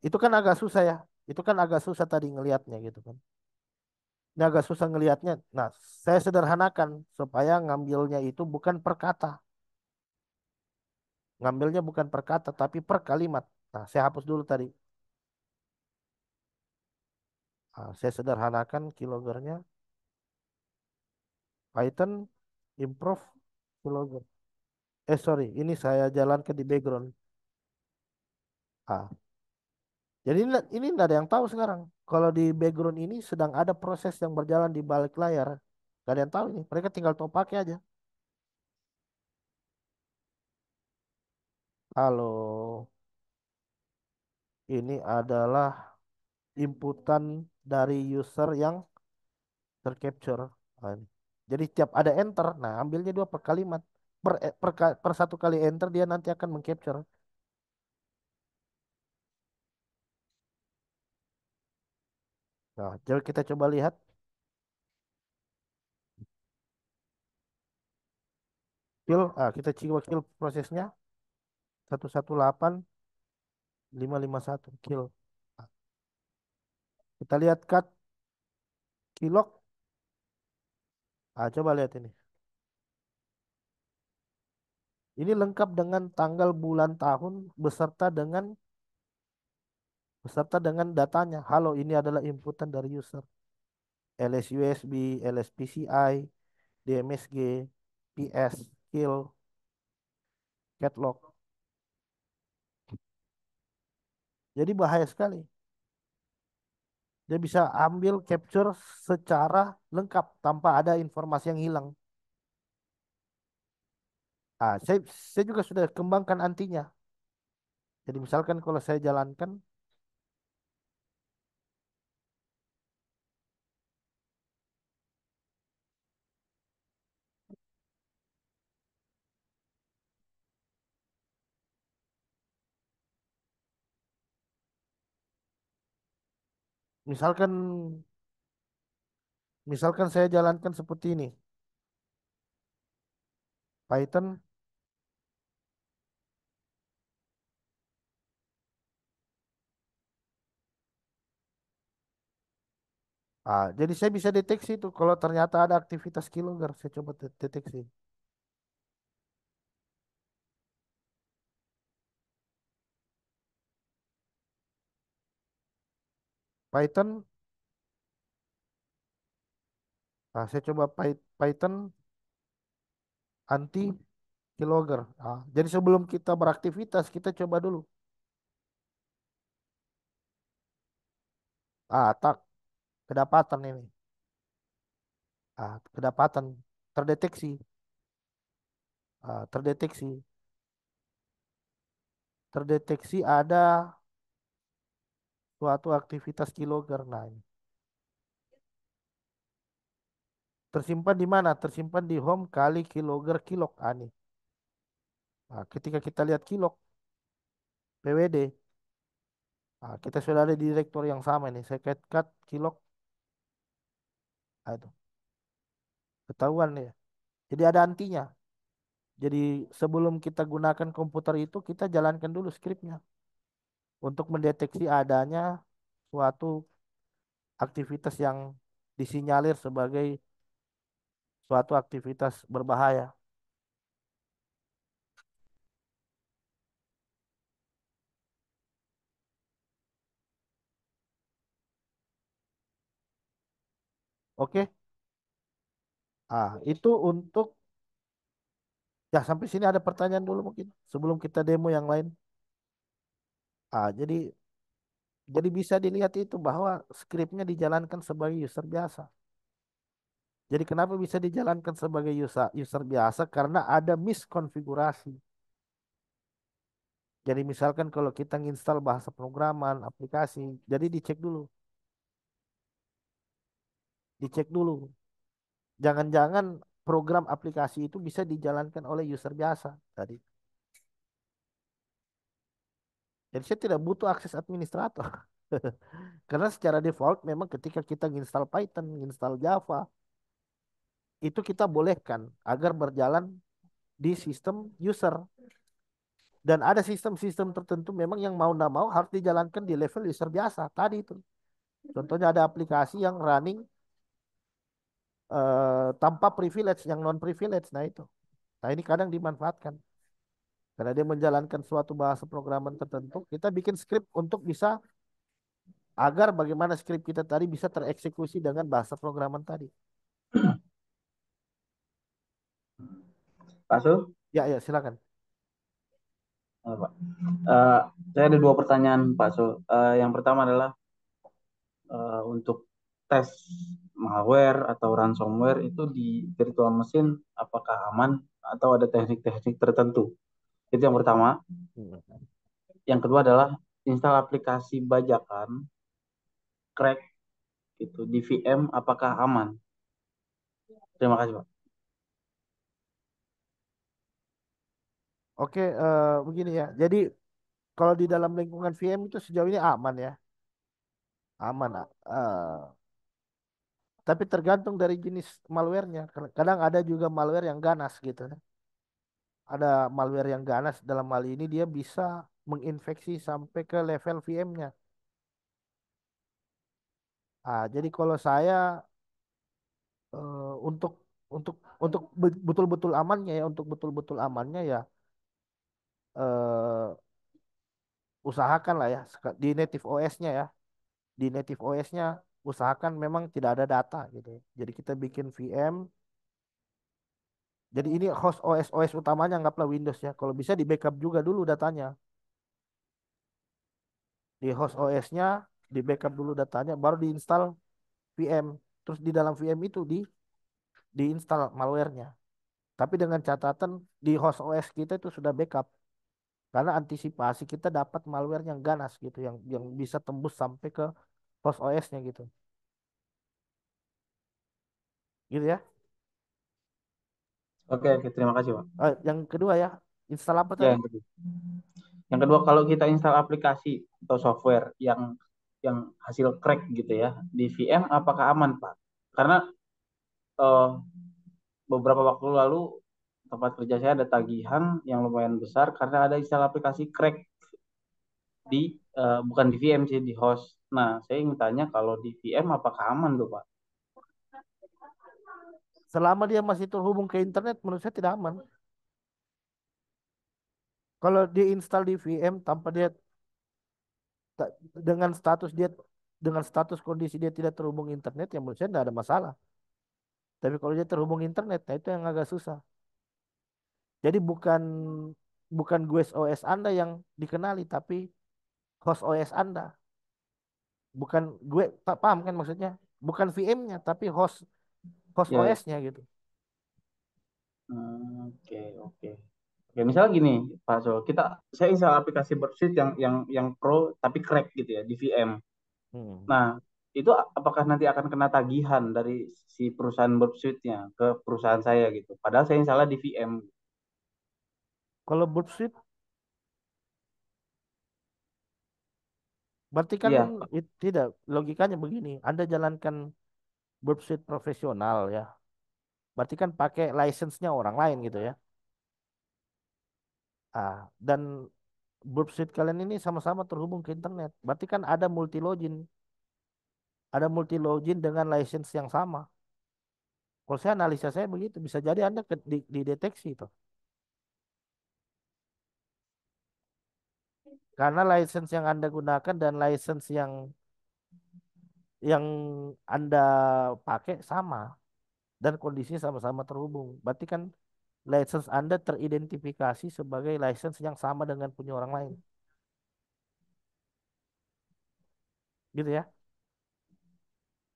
Itu kan agak susah ya. Itu kan agak susah tadi ngelihatnya gitu kan. Ini agak susah ngelihatnya. Nah, saya sederhanakan supaya ngambilnya itu bukan per kata. Ngambilnya bukan per kata, tapi per kalimat. Nah, saya hapus dulu tadi. Nah, saya sederhanakan kilogramnya. Python improve kilogram. Sorry, ini saya jalankan di background. Ah, jadi ini nggak ada yang tahu sekarang. Kalau di background ini sedang ada proses yang berjalan di balik layar. Gak ada yang tahu ini. Mereka tinggal topaknya aja. Halo, ini adalah inputan dari user yang tercapture. Ah, ini. Jadi setiap ada enter, nah ambilnya dua per kalimat. Per satu kali enter dia nanti akan mengcapture. Nah, jadi kita coba lihat. Kita coba kill prosesnya. 118.551 kill. Kita lihat cut kilok. Coba lihat ini. Ini lengkap dengan tanggal, bulan, tahun beserta dengan datanya. Halo, ini adalah inputan dari user. LSUSB, LSPCI, DMSG, PS, kill, catalog. Jadi bahaya sekali. Dia bisa ambil capture secara lengkap tanpa ada informasi yang hilang. Saya juga sudah kembangkan antinya. Jadi misalkan kalau saya jalankan, misalkan misalkan saya jalankan seperti ini, Python. Jadi saya bisa deteksi itu kalau ternyata ada aktivitas keylogger, saya coba deteksi. Python, saya coba Python anti keylogger. Jadi sebelum kita beraktivitas, kita coba dulu. Tak kedapatan ini. Kedapatan terdeteksi, terdeteksi, terdeteksi ada suatu aktivitas keylogger. Nah, ini tersimpan di mana? Tersimpan di home kali keylogger keylog. Nih. Ketika kita lihat keylog PWD, kita sudah ada di direktur yang sama ini. Saya cut keylog. Itu ketahuan ya. Jadi ada antinya. Jadi sebelum kita gunakan komputer itu, kita jalankan dulu skripnya untuk mendeteksi adanya suatu aktivitas yang disinyalir sebagai suatu aktivitas berbahaya. Oke. Itu untuk ya sampai sini ada pertanyaan dulu mungkin sebelum kita demo yang lain. Jadi bisa dilihat itu bahwa skripnya dijalankan sebagai user biasa. Jadi kenapa bisa dijalankan sebagai user biasa? Karena ada miskonfigurasi. Jadi misalkan kalau kita nginstal bahasa programan, aplikasi, jadi dicek dulu. Jangan-jangan program aplikasi itu bisa dijalankan oleh user biasa tadi. Jadi saya tidak butuh akses administrator. Karena secara default memang ketika kita nginstal Python, nginstal Java, itu kita bolehkan agar berjalan di sistem user. Dan ada sistem-sistem tertentu memang yang mau tidak mau harus dijalankan di level user biasa. Tadi itu. Contohnya ada aplikasi yang running tanpa privilege yang non privilege. Nah itu. Nah ini kadang dimanfaatkan karena dia menjalankan suatu bahasa programan tertentu. Kita bikin skrip untuk bisa agar bagaimana skrip kita tadi bisa tereksekusi dengan bahasa programan tadi. Pak Sul, Ya ya silakan. Pak. Eh, saya ada dua pertanyaan Pak Sul. Yang pertama adalah untuk tes malware atau ransomware itu di virtual machine apakah aman atau ada teknik-teknik tertentu? Itu yang pertama. Hmm. Yang kedua adalah install aplikasi bajakan, crack gitu di VM apakah aman? Terima kasih Pak. Oke, begini ya. Jadi kalau di dalam lingkungan VM itu sejauh ini aman ya, aman. Tapi tergantung dari jenis malwarenya. Kadang ada juga malware yang ganas gitu. Ada malware yang ganas dalam hal ini dia bisa menginfeksi sampai ke level VM-nya. Jadi kalau saya untuk untuk betul-betul amannya ya, untuk betul-betul amannya ya eh, usahakan lah ya di native OS-nya ya, di native OS-nya usahakan memang tidak ada data gitu. Jadi kita bikin VM. Jadi ini host OS utamanya anggaplah Windows ya. Kalau bisa di backup juga dulu datanya. Di host OS-nya di backup dulu datanya baru diinstal VM. Terus di dalam VM itu diinstal malwarenya. Tapi dengan catatan di host OS kita itu sudah backup. Karena antisipasi kita dapat malware yang ganas gitu, yang bisa tembus sampai ke host OS-nya gitu. Gitu ya. Oke, oke, terima kasih Pak. Yang kedua ya, install apa Ya, tadi? yang kedua. Yang kedua, kalau kita install aplikasi atau software yang hasil crack gitu ya di VM, apakah aman, Pak? Karena eh, beberapa waktu lalu tempat kerja saya ada tagihan yang lumayan besar karena ada install aplikasi crack di bukan di VM sih di host. Nah, saya ingin tanya kalau di VM apakah aman tuh, Pak? Selama dia masih terhubung ke internet, menurut saya tidak aman. Kalau dia install di VM tanpa dia dengan status dia dengan status kondisi dia tidak terhubung internet, ya menurut saya tidak ada masalah. Tapi kalau dia terhubung internet, nah itu yang agak susah. Jadi bukan bukan GUIS OS Anda yang dikenali, tapi host OS Anda. Bukan gue paham kan maksudnya? Bukan VM-nya, tapi host host Ya, ya. OS-nya gitu. Oke, oke. Oke, misalnya gini, Pak Sol, saya install aplikasi Burpsuite yang pro tapi crack gitu ya di VM. Hmm. Nah, itu apakah nanti akan kena tagihan dari si perusahaan Burpsuite-nya ke perusahaan saya gitu. Padahal saya installnya di VM. Kalau Burp Suite, berarti kan Iya, tidak logikanya begini. Anda jalankan Burp Suite profesional ya. Berarti kan pakai license-nya orang lain gitu ya. Dan Burp Suite kalian ini sama-sama terhubung ke internet. Berarti kan ada multi login, dengan license yang sama. Kalau saya analisa saya begitu, bisa jadi Anda dideteksi itu. Karena license yang Anda gunakan dan license yang Anda pakai sama dan kondisinya sama-sama terhubung. Berarti kan license Anda teridentifikasi sebagai license yang sama dengan punya orang lain. Gitu ya?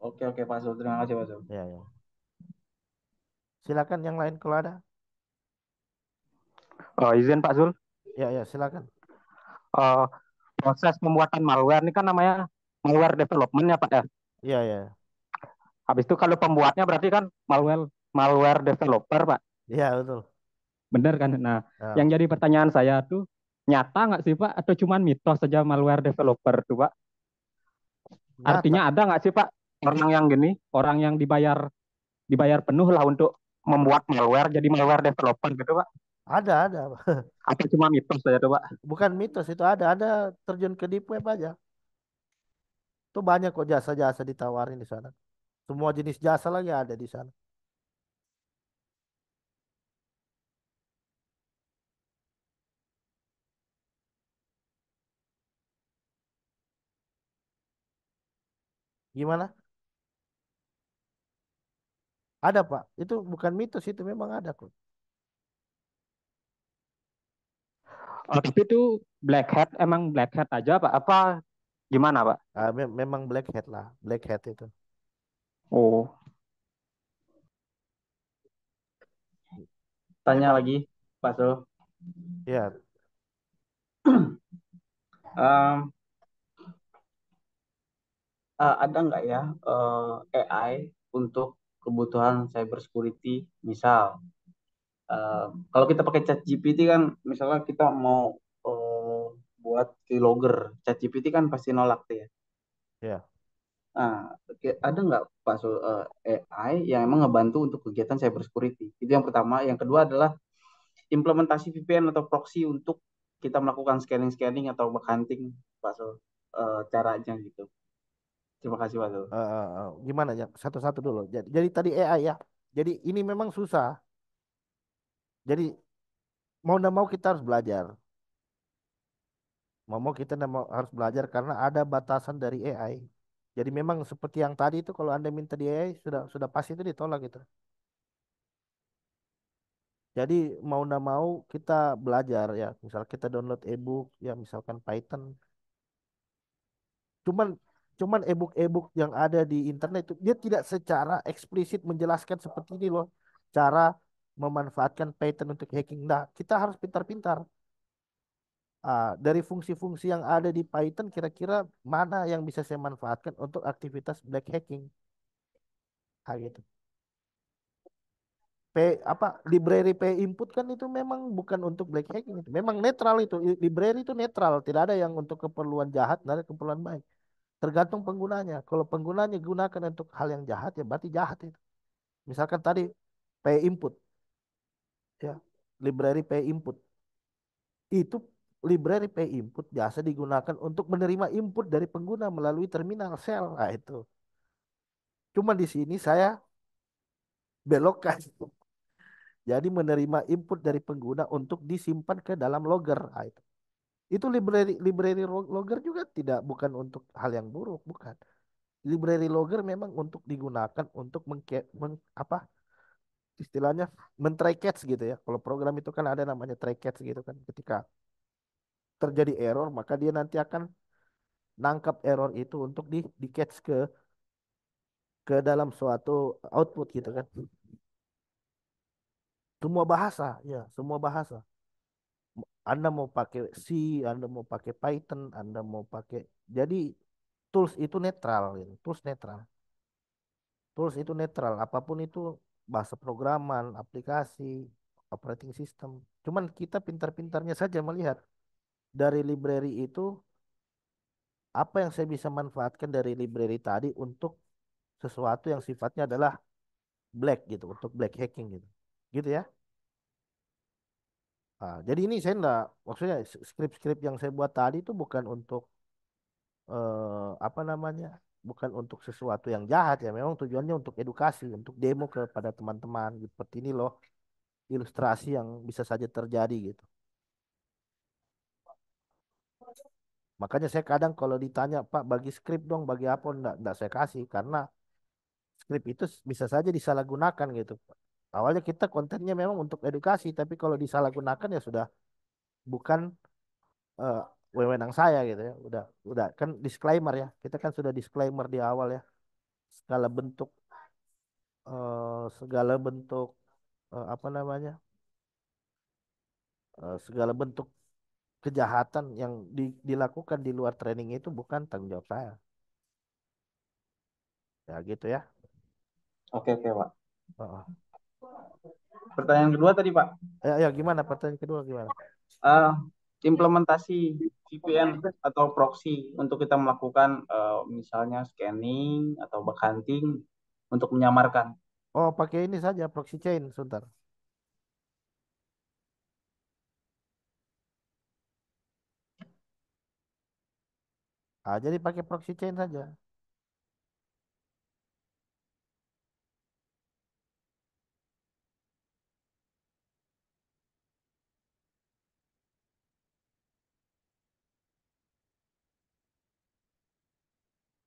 oke oke Pak Sol, terima kasih Pak Sol. Ya, ya. Silakan yang lain kalau ada. Oh, izin Pak Zul. Ya, ya, silakan. Eh, Proses pembuatan malware ini kan namanya malware development ya Pak ya. Ya, ya. Habis itu kalau pembuatnya berarti kan malware malware developer Pak. Ya, betul. Bener kan? Nah, yang Ya. jadi pertanyaan saya tuh nyata nggak sih Pak atau cuman mitos saja malware developer tuh Pak? Nyata. Artinya ada nggak sih Pak orang yang gini, orang yang dibayar penuh lah untuk membuat malware jadi malware developer gitu Pak? Ada. Atau cuma mitos saja tuh Pak? Bukan mitos itu ada. Ada terjun ke deep web aja. Itu banyak kok jasa-jasa ditawarin di sana. Semua jenis jasa lagi ada di sana. Gimana? Ada Pak. Itu bukan mitos, itu memang ada kok. Oh, tapi itu black hat emang black hat aja Pak? Apa gimana Pak? Memang black hat lah, black hat itu. Oh, Tanya Memang lagi, Pak Sul. ya. Em, ada nggak ya AI untuk kebutuhan cyber security? Misal, kalau kita pakai ChatGPT kan, misalnya kita mau eh, buat keylogger, ChatGPT kan pasti nolak tuh ya. Ya. Nah, ada nggak Pak Sul AI yang emang ngebantu untuk kegiatan cyber security? Itu yang pertama. Yang kedua adalah implementasi VPN atau proxy untuk kita melakukan scanning-scanning atau backhunting, Pak Sul. Caranya gitu. Terima kasih, Pak Sul. Gimana ya? Satu-satu dulu. Jadi tadi AI ya. Jadi ini memang susah. Jadi mau tidak mau kita harus belajar. Mau kita nggak mau harus belajar karena ada batasan dari AI. Jadi memang seperti yang tadi itu kalau Anda minta di AI sudah pasti itu ditolak gitu. Jadi mau nggak mau kita belajar ya. Misal kita download ebook ya misalkan Python. Cuman cuman ebook-ebook yang ada di internet itu dia tidak secara eksplisit menjelaskan seperti ini loh cara memanfaatkan Python untuk hacking. Nah, kita harus pintar-pintar. Dari fungsi-fungsi yang ada di Python kira-kira mana yang bisa saya manfaatkan untuk aktivitas black hacking. Gitu. Apa library P input kan itu memang bukan untuk black hacking itu. Memang netral itu. Library itu netral, tidak ada yang untuk keperluan jahat, tidak ada keperluan baik. Tergantung penggunanya. Kalau penggunanya gunakan untuk hal yang jahat ya berarti jahat itu. Misalkan tadi P input ya, library P input. Itu library P input biasa digunakan untuk menerima input dari pengguna melalui terminal shell. Nah, itu. Cuma di sini saya belokkan. Jadi menerima input dari pengguna untuk disimpan ke dalam logger. Nah, itu. Itu library logger juga tidak bukan untuk hal yang buruk, bukan. Library logger memang untuk digunakan untuk apa istilahnya men-try catch gitu ya. Kalau program itu kan ada namanya try catch gitu kan. Ketika terjadi error, maka dia nanti akan nangkap error itu untuk di catch ke dalam suatu output gitu kan. Semua bahasa, ya, semua bahasa. Anda mau pakai C, Anda mau pakai Python, Anda mau pakai. Jadi tools itu netral, gitu. Tools netral. Tools itu netral. Apapun itu bahasa programan, aplikasi, operating system. Cuman kita pintar-pintarnya saja melihat dari library itu apa yang saya bisa manfaatkan dari library tadi untuk sesuatu yang sifatnya adalah black gitu, untuk black hacking gitu. Gitu ya. Jadi ini saya enggak, maksudnya skrip-skrip yang saya buat tadi itu bukan untuk apa namanya, bukan untuk sesuatu yang jahat ya. Memang tujuannya untuk edukasi, untuk demo kepada teman-teman gitu. Seperti ini loh ilustrasi yang bisa saja terjadi gitu. Makanya saya kadang kalau ditanya Pak bagi skrip dong, bagi apa enggak saya kasih karena skrip itu bisa saja disalahgunakan gitu. Awalnya kita kontennya memang untuk edukasi, tapi kalau disalahgunakan ya sudah bukan eh, wewenang saya gitu ya. Udah kan disclaimer ya. Kita kan sudah disclaimer di awal ya. Segala bentuk segala bentuk apa namanya? Segala bentuk kejahatan yang dilakukan di luar training itu bukan tanggung jawab saya. Ya gitu ya. Oke, oke, Pak. Heeh. Pertanyaan kedua tadi, Pak. Ya gimana pertanyaan kedua gimana? Eh, Implementasi VPN atau proxy untuk kita melakukan misalnya scanning atau backhunting untuk menyamarkan. Oh, pakai ini saja proxy chain sebentar. Jadi pakai proxy chain saja.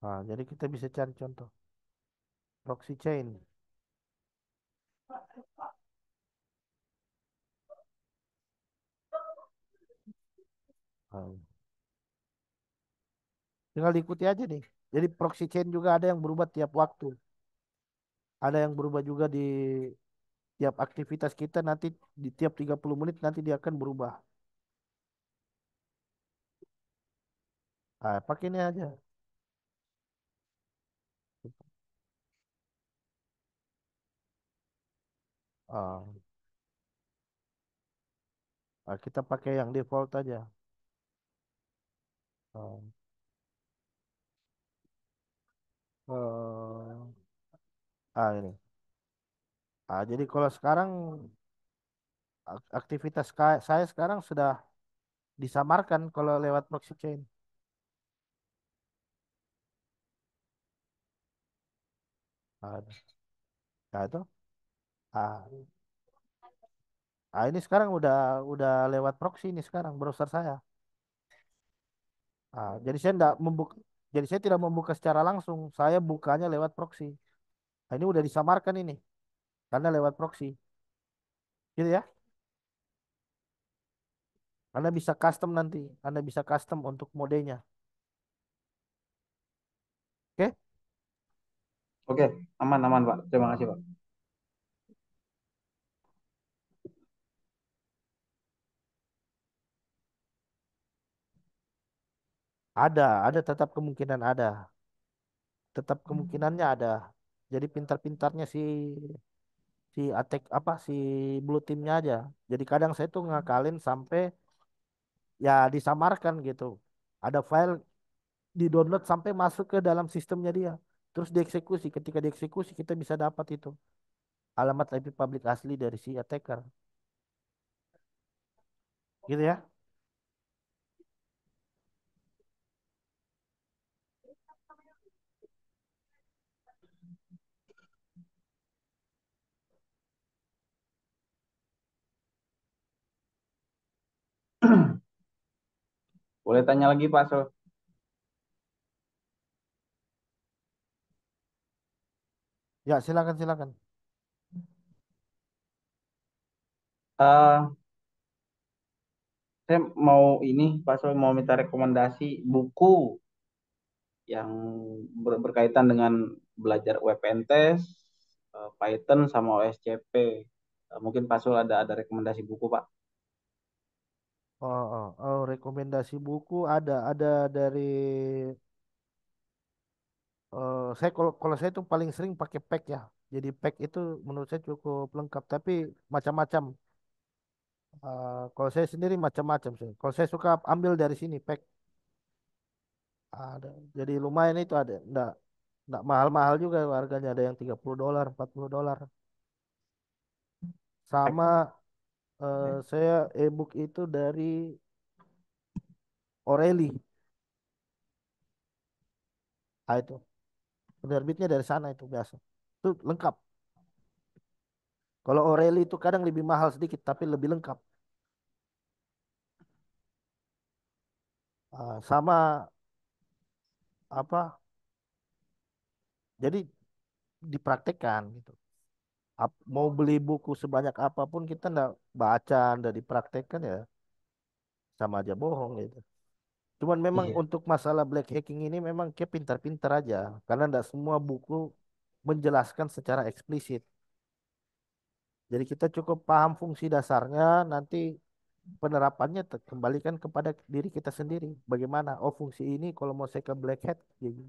Nah, jadi kita bisa cari contoh proxy chain. Nah, tinggal diikuti aja nih. Jadi proxy chain juga ada yang berubah tiap waktu. Ada yang berubah juga di tiap aktivitas kita nanti di tiap 30 menit nanti dia akan berubah. Ah, pakai ini aja. Ah, kita pakai yang default aja. Ah, ini. Jadi kalau sekarang aktivitas saya sekarang sudah disamarkan kalau lewat proxy chain. Ah, nah itu. Ah, ini sekarang udah lewat proxy ini sekarang browser saya. Jadi saya enggak membuka, jadi saya tidak membuka secara langsung. Saya bukanya lewat proxy. Nah, ini udah disamarkan ini karena lewat proxy. Gitu ya. Anda bisa custom nanti. Anda bisa custom untuk modenya. Oke? Oke, aman aman Pak. Terima kasih Ah, Pak. ada tetap kemungkinan ada. Tetap kemungkinannya ada. Jadi pintar-pintarnya si attack apa si blue teamnya aja. Jadi kadang saya tuh ngakalin sampai ya disamarkan gitu. Ada file di-download sampai masuk ke dalam sistemnya dia. Terus dieksekusi. Ketika dieksekusi kita bisa dapat itu alamat IP public asli dari si attacker. Gitu ya. Boleh tanya lagi Pak Sol? Ya silakan silakan. Eh, saya mau ini Pak Sol mau minta rekomendasi buku yang berkaitan dengan belajar WPNTest, Python sama OSCP. Mungkin Pak Sul ada rekomendasi buku Pak. Rekomendasi buku ada dari saya kalau saya tuh paling sering pakai pack ya. Jadi pack itu menurut saya cukup lengkap tapi macam-macam. Kalau saya sendiri macam-macam sih. Kalau saya suka ambil dari sini pack ada. Jadi lumayan itu ada. Nggak mahal-mahal juga harganya ada yang $30, $40. Sama saya ebook itu dari O'Reilly. Itu penerbitnya dari sana itu biasa. Itu lengkap. Kalau O'Reilly itu kadang lebih mahal sedikit tapi lebih lengkap. Sama apa? Jadi dipraktekkan gitu. Mau beli buku sebanyak apapun kita ndak baca, ndak dipraktekkan ya sama aja bohong gitu. Cuman memang Iya. untuk masalah black hacking ini memang kayak pintar-pintar aja. Karena ndak semua buku menjelaskan secara eksplisit. Jadi kita cukup paham fungsi dasarnya, nanti penerapannya kembalikan kepada diri kita sendiri. Bagaimana? Oh fungsi ini kalau mau saya ke black hat. Gitu.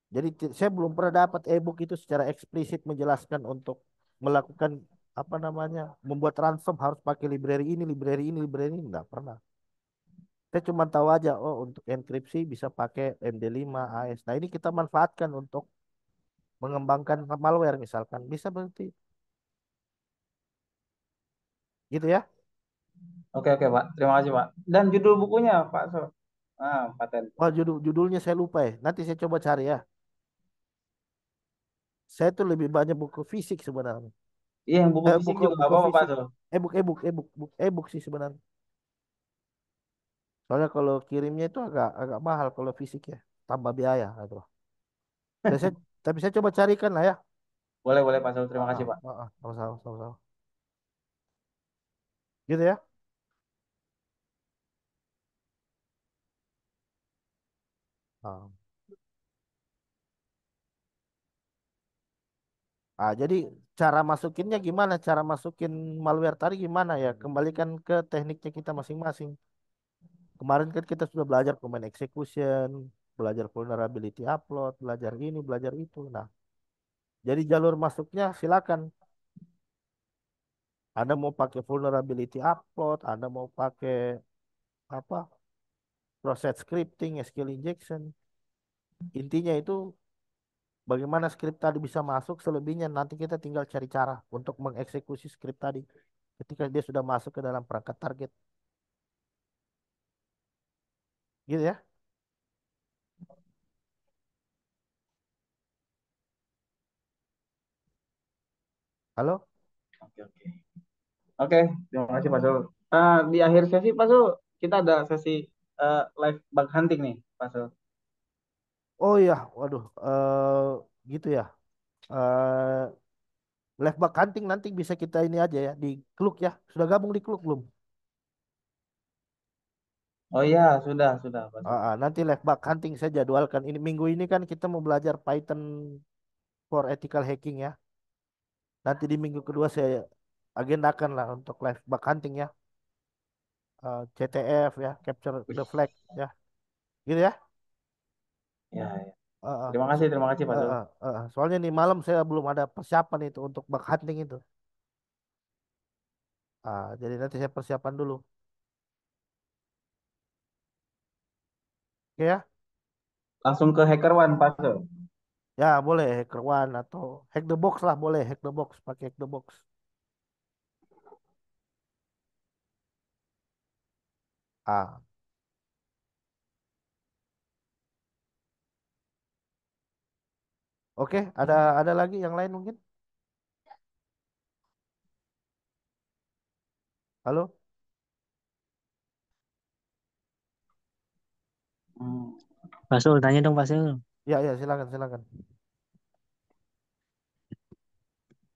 Jadi saya belum pernah dapat e-book itu secara eksplisit menjelaskan untuk melakukan apa namanya membuat ransom harus pakai library ini, library ini, library ini. Nggak pernah. Saya cuma tahu aja, oh untuk enkripsi bisa pakai MD5, AES. Nah ini kita manfaatkan untuk mengembangkan malware misalkan. Bisa berarti gitu ya. Oke oke Pak. Terima kasih Pak. Dan judul bukunya Pak Sul. Paten. Wah judulnya saya lupa ya. Nanti saya coba cari ya. Saya tuh lebih banyak buku fisik sebenarnya. Iya yang buku fisik Buku juga nggak buku apa-apa Pak fisik. Sul. E-book sih sebenarnya. Soalnya kalau kirimnya itu agak agak mahal kalau fisik ya, tambah biaya gitu. Tapi saya, tapi saya coba carikan lah ya. Boleh, boleh Pak Sul. Terima Ah, kasih, Pak. sama-sama, sama-sama. Gitu ya. Ah. Jadi cara masukinnya gimana? Cara masukin malware tadi gimana ya? Kembalikan ke tekniknya kita masing-masing. Kemarin kan kita sudah belajar command execution, belajar vulnerability upload, belajar ini, belajar itu. Nah, jadi jalur masuknya silakan. Anda mau pakai vulnerability upload, Anda mau pakai apa? Process scripting, SQL injection. Intinya itu bagaimana skrip tadi bisa masuk, selebihnya nanti kita tinggal cari cara untuk mengeksekusi skrip tadi ketika dia sudah masuk ke dalam perangkat target. Gitu ya. Halo? Oke, oke. Oke, terima kasih Pak Sul. Di akhir sesi Pak Sul, kita ada sesi live bug hunting nih, Pak Sul. Oh iya, waduh, gitu ya. Eh Live bug hunting nanti bisa kita ini aja ya di Klook ya. Sudah gabung di Klook belum? Oh iya, sudah Pak Sul. Nanti live bug hunting saya jadwalkan. Ini minggu ini kan kita mau belajar Python for ethical hacking ya. Nanti di minggu kedua saya agendakan lah untuk live bug hunting ya. CTF ya, capture Wih, the flag ya. Gitu ya. ya, ya. Eh, eh. Terima kasih Pak Sul. Soalnya nih malam saya belum ada persiapan itu untuk bug hunting itu. Jadi nanti saya persiapan dulu. Oke ya. Langsung ke Hacker One, Pak Sul. Ya boleh hacker one atau hack the box lah boleh hack the box pakai hack the box. Ah, oke, ada lagi yang lain mungkin? Halo? Hmm. Pak Sul, tanya dong Pak Sul. Ya ya silakan silakan.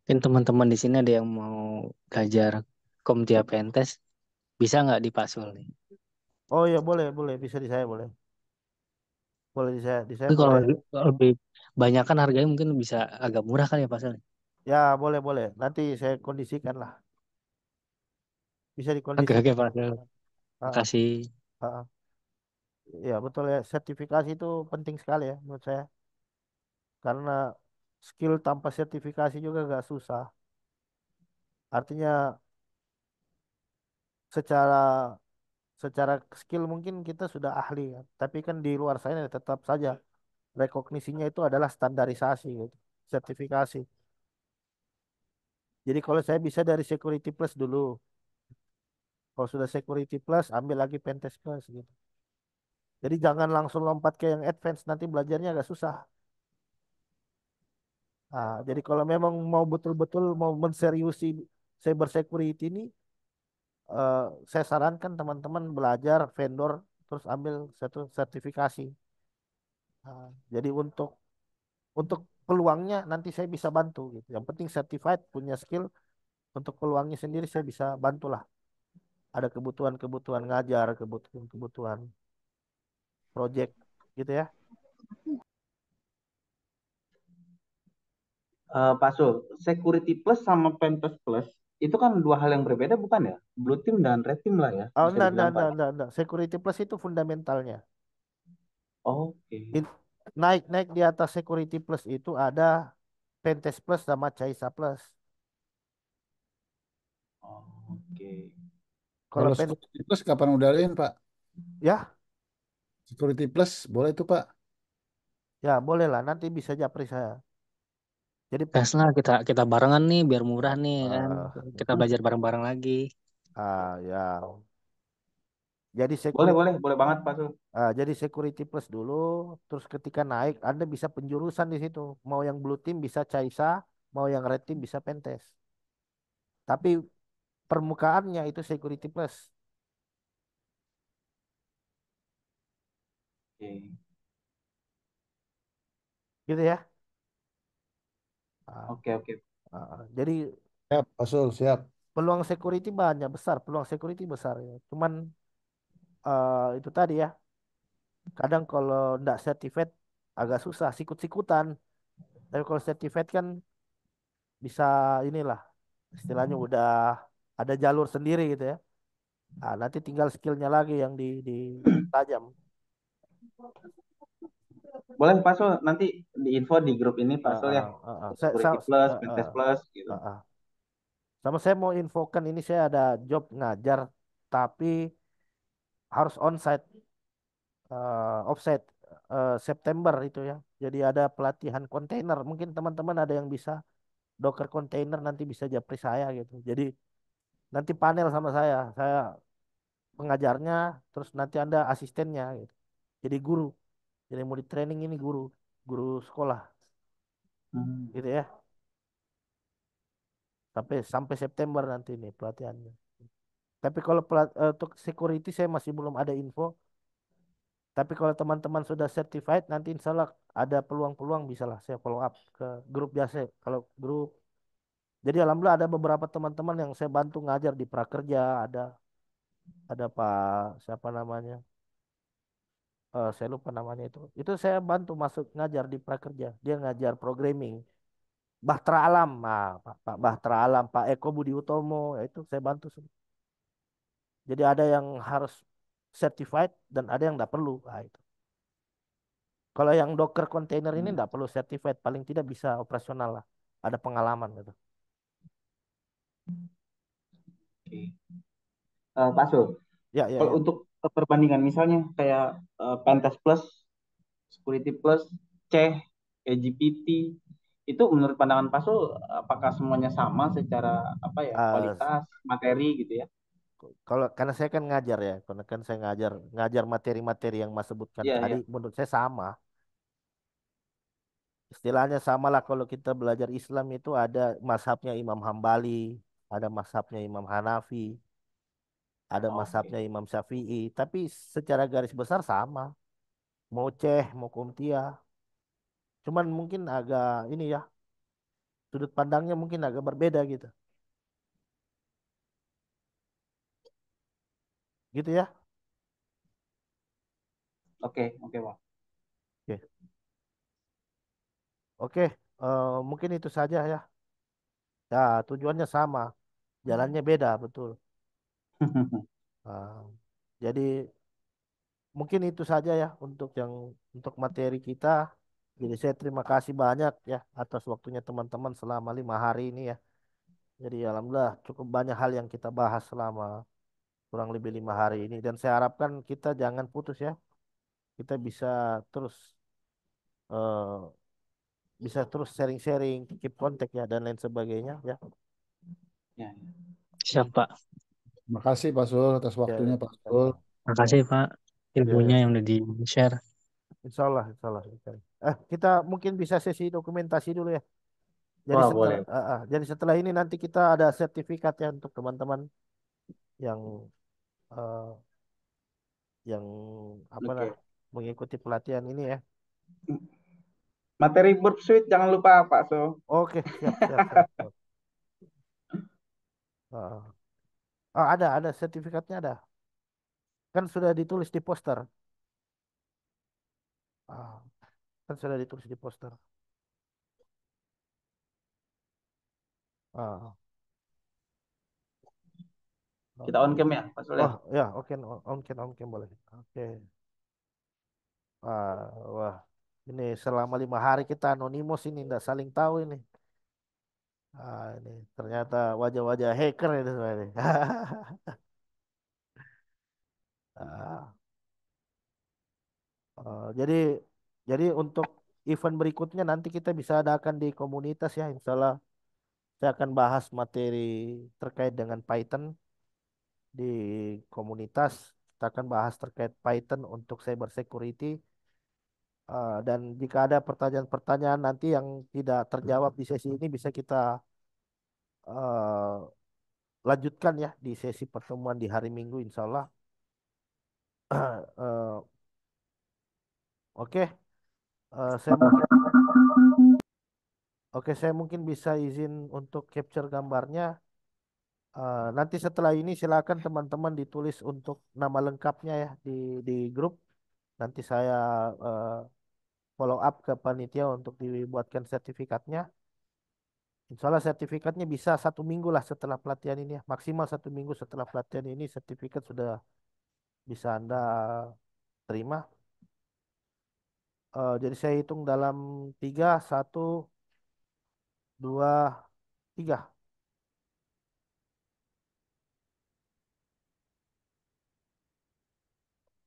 Mungkin teman-teman di sini ada yang mau belajar Komtia Pentes, bisa nggak di Pak Sul nih? Oh ya boleh boleh bisa di saya boleh. Boleh di saya Tapi kalau boleh. lebih banyak kan harganya mungkin bisa agak murah kali ya Pak Sul. Ya boleh boleh. Nanti saya kondisikan lah. Bisa Oke oke dikondisikan. Pak Sul. Ah, ah, Makasih. ah, ah. Ya betul ya. Sertifikasi itu penting sekali ya menurut saya. Karena skill tanpa sertifikasi juga gak susah. Artinya secara secara skill mungkin kita sudah ahli ya. Tapi kan di luar sana tetap saja rekognisinya itu adalah standarisasi gitu. Sertifikasi. Jadi kalau saya bisa dari Security Plus dulu. Kalau sudah Security Plus ambil lagi Pentest Plus gitu. Jadi jangan langsung lompat ke yang advance nanti belajarnya agak susah. Jadi kalau memang mau betul-betul mau menseriusi cyber security ini, eh, saya sarankan teman-teman belajar vendor terus ambil satu sertifikasi. Jadi untuk peluangnya nanti saya bisa bantu gitu. Yang penting certified punya skill untuk peluangnya sendiri saya bisa bantulah. Ada kebutuhan-kebutuhan ngajar, kebutuhan-kebutuhan project gitu ya. Pak Sul, Security Plus sama Pentest Plus itu kan dua hal yang berbeda bukan ya? Blue Team dan Red Team lah ya, Oh, bisa dibilang Pak. enggak. Security Plus itu fundamentalnya. Oke. In- naik di atas Security Plus itu ada Pentest Plus sama Caisa Plus. Oke. Kalau Kalau pen Security Plus kapan udahin, Pak? ya Security Plus boleh tuh, Pak. ya boleh lah nanti bisa japri saya. Jadi Gas lah kita barengan nih biar murah nih kan. eh, Kita belajar bareng-bareng lagi. ya jadi Boleh, security boleh, boleh banget Pak Sul. jadi Security Plus dulu, terus ketika naik Anda bisa penjurusan di situ. Mau yang Blue Team bisa Caisa, mau yang Red Team bisa Pentest. Tapi permukaannya itu Security Plus. Oke, Gitu ya. Ah, oke, oke. jadi Siap, Pak Sul, siap. peluang security banyak besar, peluang security besar ya. Cuman itu tadi ya, kadang kalau ndak certified agak susah, sikut-sikutan. Tapi kalau certified kan bisa inilah, istilahnya udah ada jalur sendiri gitu ya. Ah, nanti tinggal skillnya lagi yang di tajam. Boleh Pak Sul nanti di info di grup ini Pak Ah, Sul ya. ah, ah, ah. Security Plus, Pentest Plus gitu. Ah, ah. Sama saya mau infokan ini saya ada job ngajar tapi harus onsite, offsite, September itu ya. Jadi ada pelatihan kontainer. Mungkin teman-teman ada yang bisa Docker kontainer nanti bisa japri saya gitu. Jadi nanti panel sama saya. Saya pengajarnya, terus nanti Anda asistennya gitu. Jadi guru. Jadi mau di training ini guru, guru sekolah Hmm, gitu ya. Sampai sampai September nanti nih pelatihannya. Tapi kalau untuk security saya masih belum ada info. Tapi kalau teman-teman sudah certified, nanti insya Allah ada peluang-peluang bisa lah saya follow up ke grup biasa. Kalau grup, jadi alhamdulillah ada beberapa teman-teman yang saya bantu ngajar di prakerja, ada Pak siapa namanya, saya lupa namanya itu. Itu saya bantu masuk ngajar di prakerja. Dia ngajar programming. Bahtera Alam, nah, Pak Bahtera Alam, Pak Eko Budi Utomo, ya itu saya bantu semua. Jadi ada yang harus certified dan ada yang tidak perlu. Nah, itu. Kalau yang Docker container ini tidak perlu certified, paling tidak bisa operasional lah. Ada pengalaman gitu. oke. Pak Sul, Ya, ya, kalau ya. untuk perbandingan misalnya kayak Pentest Plus, Security Plus, C, GPT, itu menurut pandangan Pak Sul, apakah semuanya sama secara apa ya Eh, kualitas materi gitu ya? kalau karena saya kan ngajar ya, karena kan saya ngajar ngajar materi-materi yang Mas sebutkan Iya, tadi, iya. menurut saya sama. Istilahnya sama lah kalau kita belajar Islam itu ada mazhabnya Imam Hambali, ada mazhabnya Imam Hanafi, ada Oke. mazhabnya Imam Syafi'i, tapi secara garis besar sama. Mau Ceh, mau Kumtiah. Cuman mungkin agak ini ya, sudut pandangnya mungkin agak berbeda gitu. Gitu ya. Oke, oke, Pak. Oke, oke. Mungkin itu saja ya. Ya, tujuannya sama, jalannya beda, betul. Ah, jadi mungkin itu saja ya untuk materi kita. Jadi saya terima kasih banyak ya atas waktunya teman-teman selama 5 hari ini ya. Jadi alhamdulillah cukup banyak hal yang kita bahas selama kurang lebih 5 hari ini. Dan saya harapkan kita jangan putus ya. Kita terus eh, bisa terus sharing-sharing, keep kontak ya dan lain sebagainya ya. Ya, Siap, Pak. Terima kasih Pak Sul atas waktunya Ya, Pak Sul. sama. Makasih, Pak. Ilmunya Ya, yang udah di-share. insya Allah, insya Allah. Kita mungkin bisa sesi dokumentasi dulu ya. Jadi wah setelah boleh. jadi setelah ini nanti kita ada sertifikat ya untuk teman-teman yang eh, yang apa nah Oke. mengikuti pelatihan ini ya. Materi Burp Suite jangan lupa Pak So. Oke, siap, siap, siap, siap. Ah, ada sertifikatnya ada. Kan sudah ditulis di poster. Ah, kan sudah ditulis di poster. Ah, Kita on oke. cam ya, Pak Sul ya. Oh ya, oke, on cam boleh. Oke. Wah, ini selama 5 hari kita anonimus ini, tidak saling tahu ini. Ini ternyata wajah-wajah hacker itu sebenarnya. Ah, jadi untuk event berikutnya nanti kita bisa adakan di komunitas ya. Insya Allah saya akan bahas materi terkait dengan Python di komunitas. Kita akan bahas terkait Python untuk cyber security. Dan jika ada pertanyaan-pertanyaan nanti yang tidak terjawab di sesi ini bisa kita eh, lanjutkan ya di sesi pertemuan di hari Minggu Insya Allah. Eh, Oke, saya mungkin saya mungkin bisa izin untuk capture gambarnya. Nanti setelah ini silakan teman-teman ditulis untuk nama lengkapnya ya di grup. Nanti saya eh, follow up ke panitia untuk dibuatkan sertifikatnya. Insya Allah sertifikatnya bisa 1 minggu lah setelah pelatihan ini ya. Maksimal 1 minggu setelah pelatihan ini sertifikat sudah bisa Anda terima. Jadi saya hitung dalam 3, 1, 2, 3.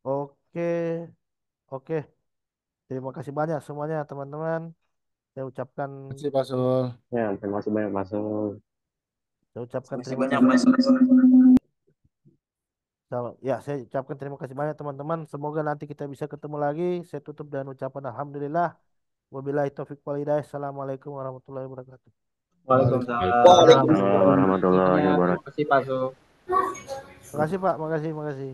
Oke, oke. Terima kasih banyak semuanya teman-teman. Saya ucapkan Terima kasih Pak Sul. Ya, terima kasih banyak Mas Sul. saya ucapkan Masih terima banyak kasih. Mas. Ya, saya ucapkan terima kasih banyak teman-teman. Semoga nanti kita bisa ketemu lagi. Saya tutup dengan ucapan alhamdulillah. Wabillahi taufiq wal hidayah. Assalamualaikum warahmatullahi wabarakatuh. Waalaikumsalam. Waalaikumsalam warahmatullahi Terima wabarakatuh. kasih Pak Su. Makasih Pak, makasih, makasih.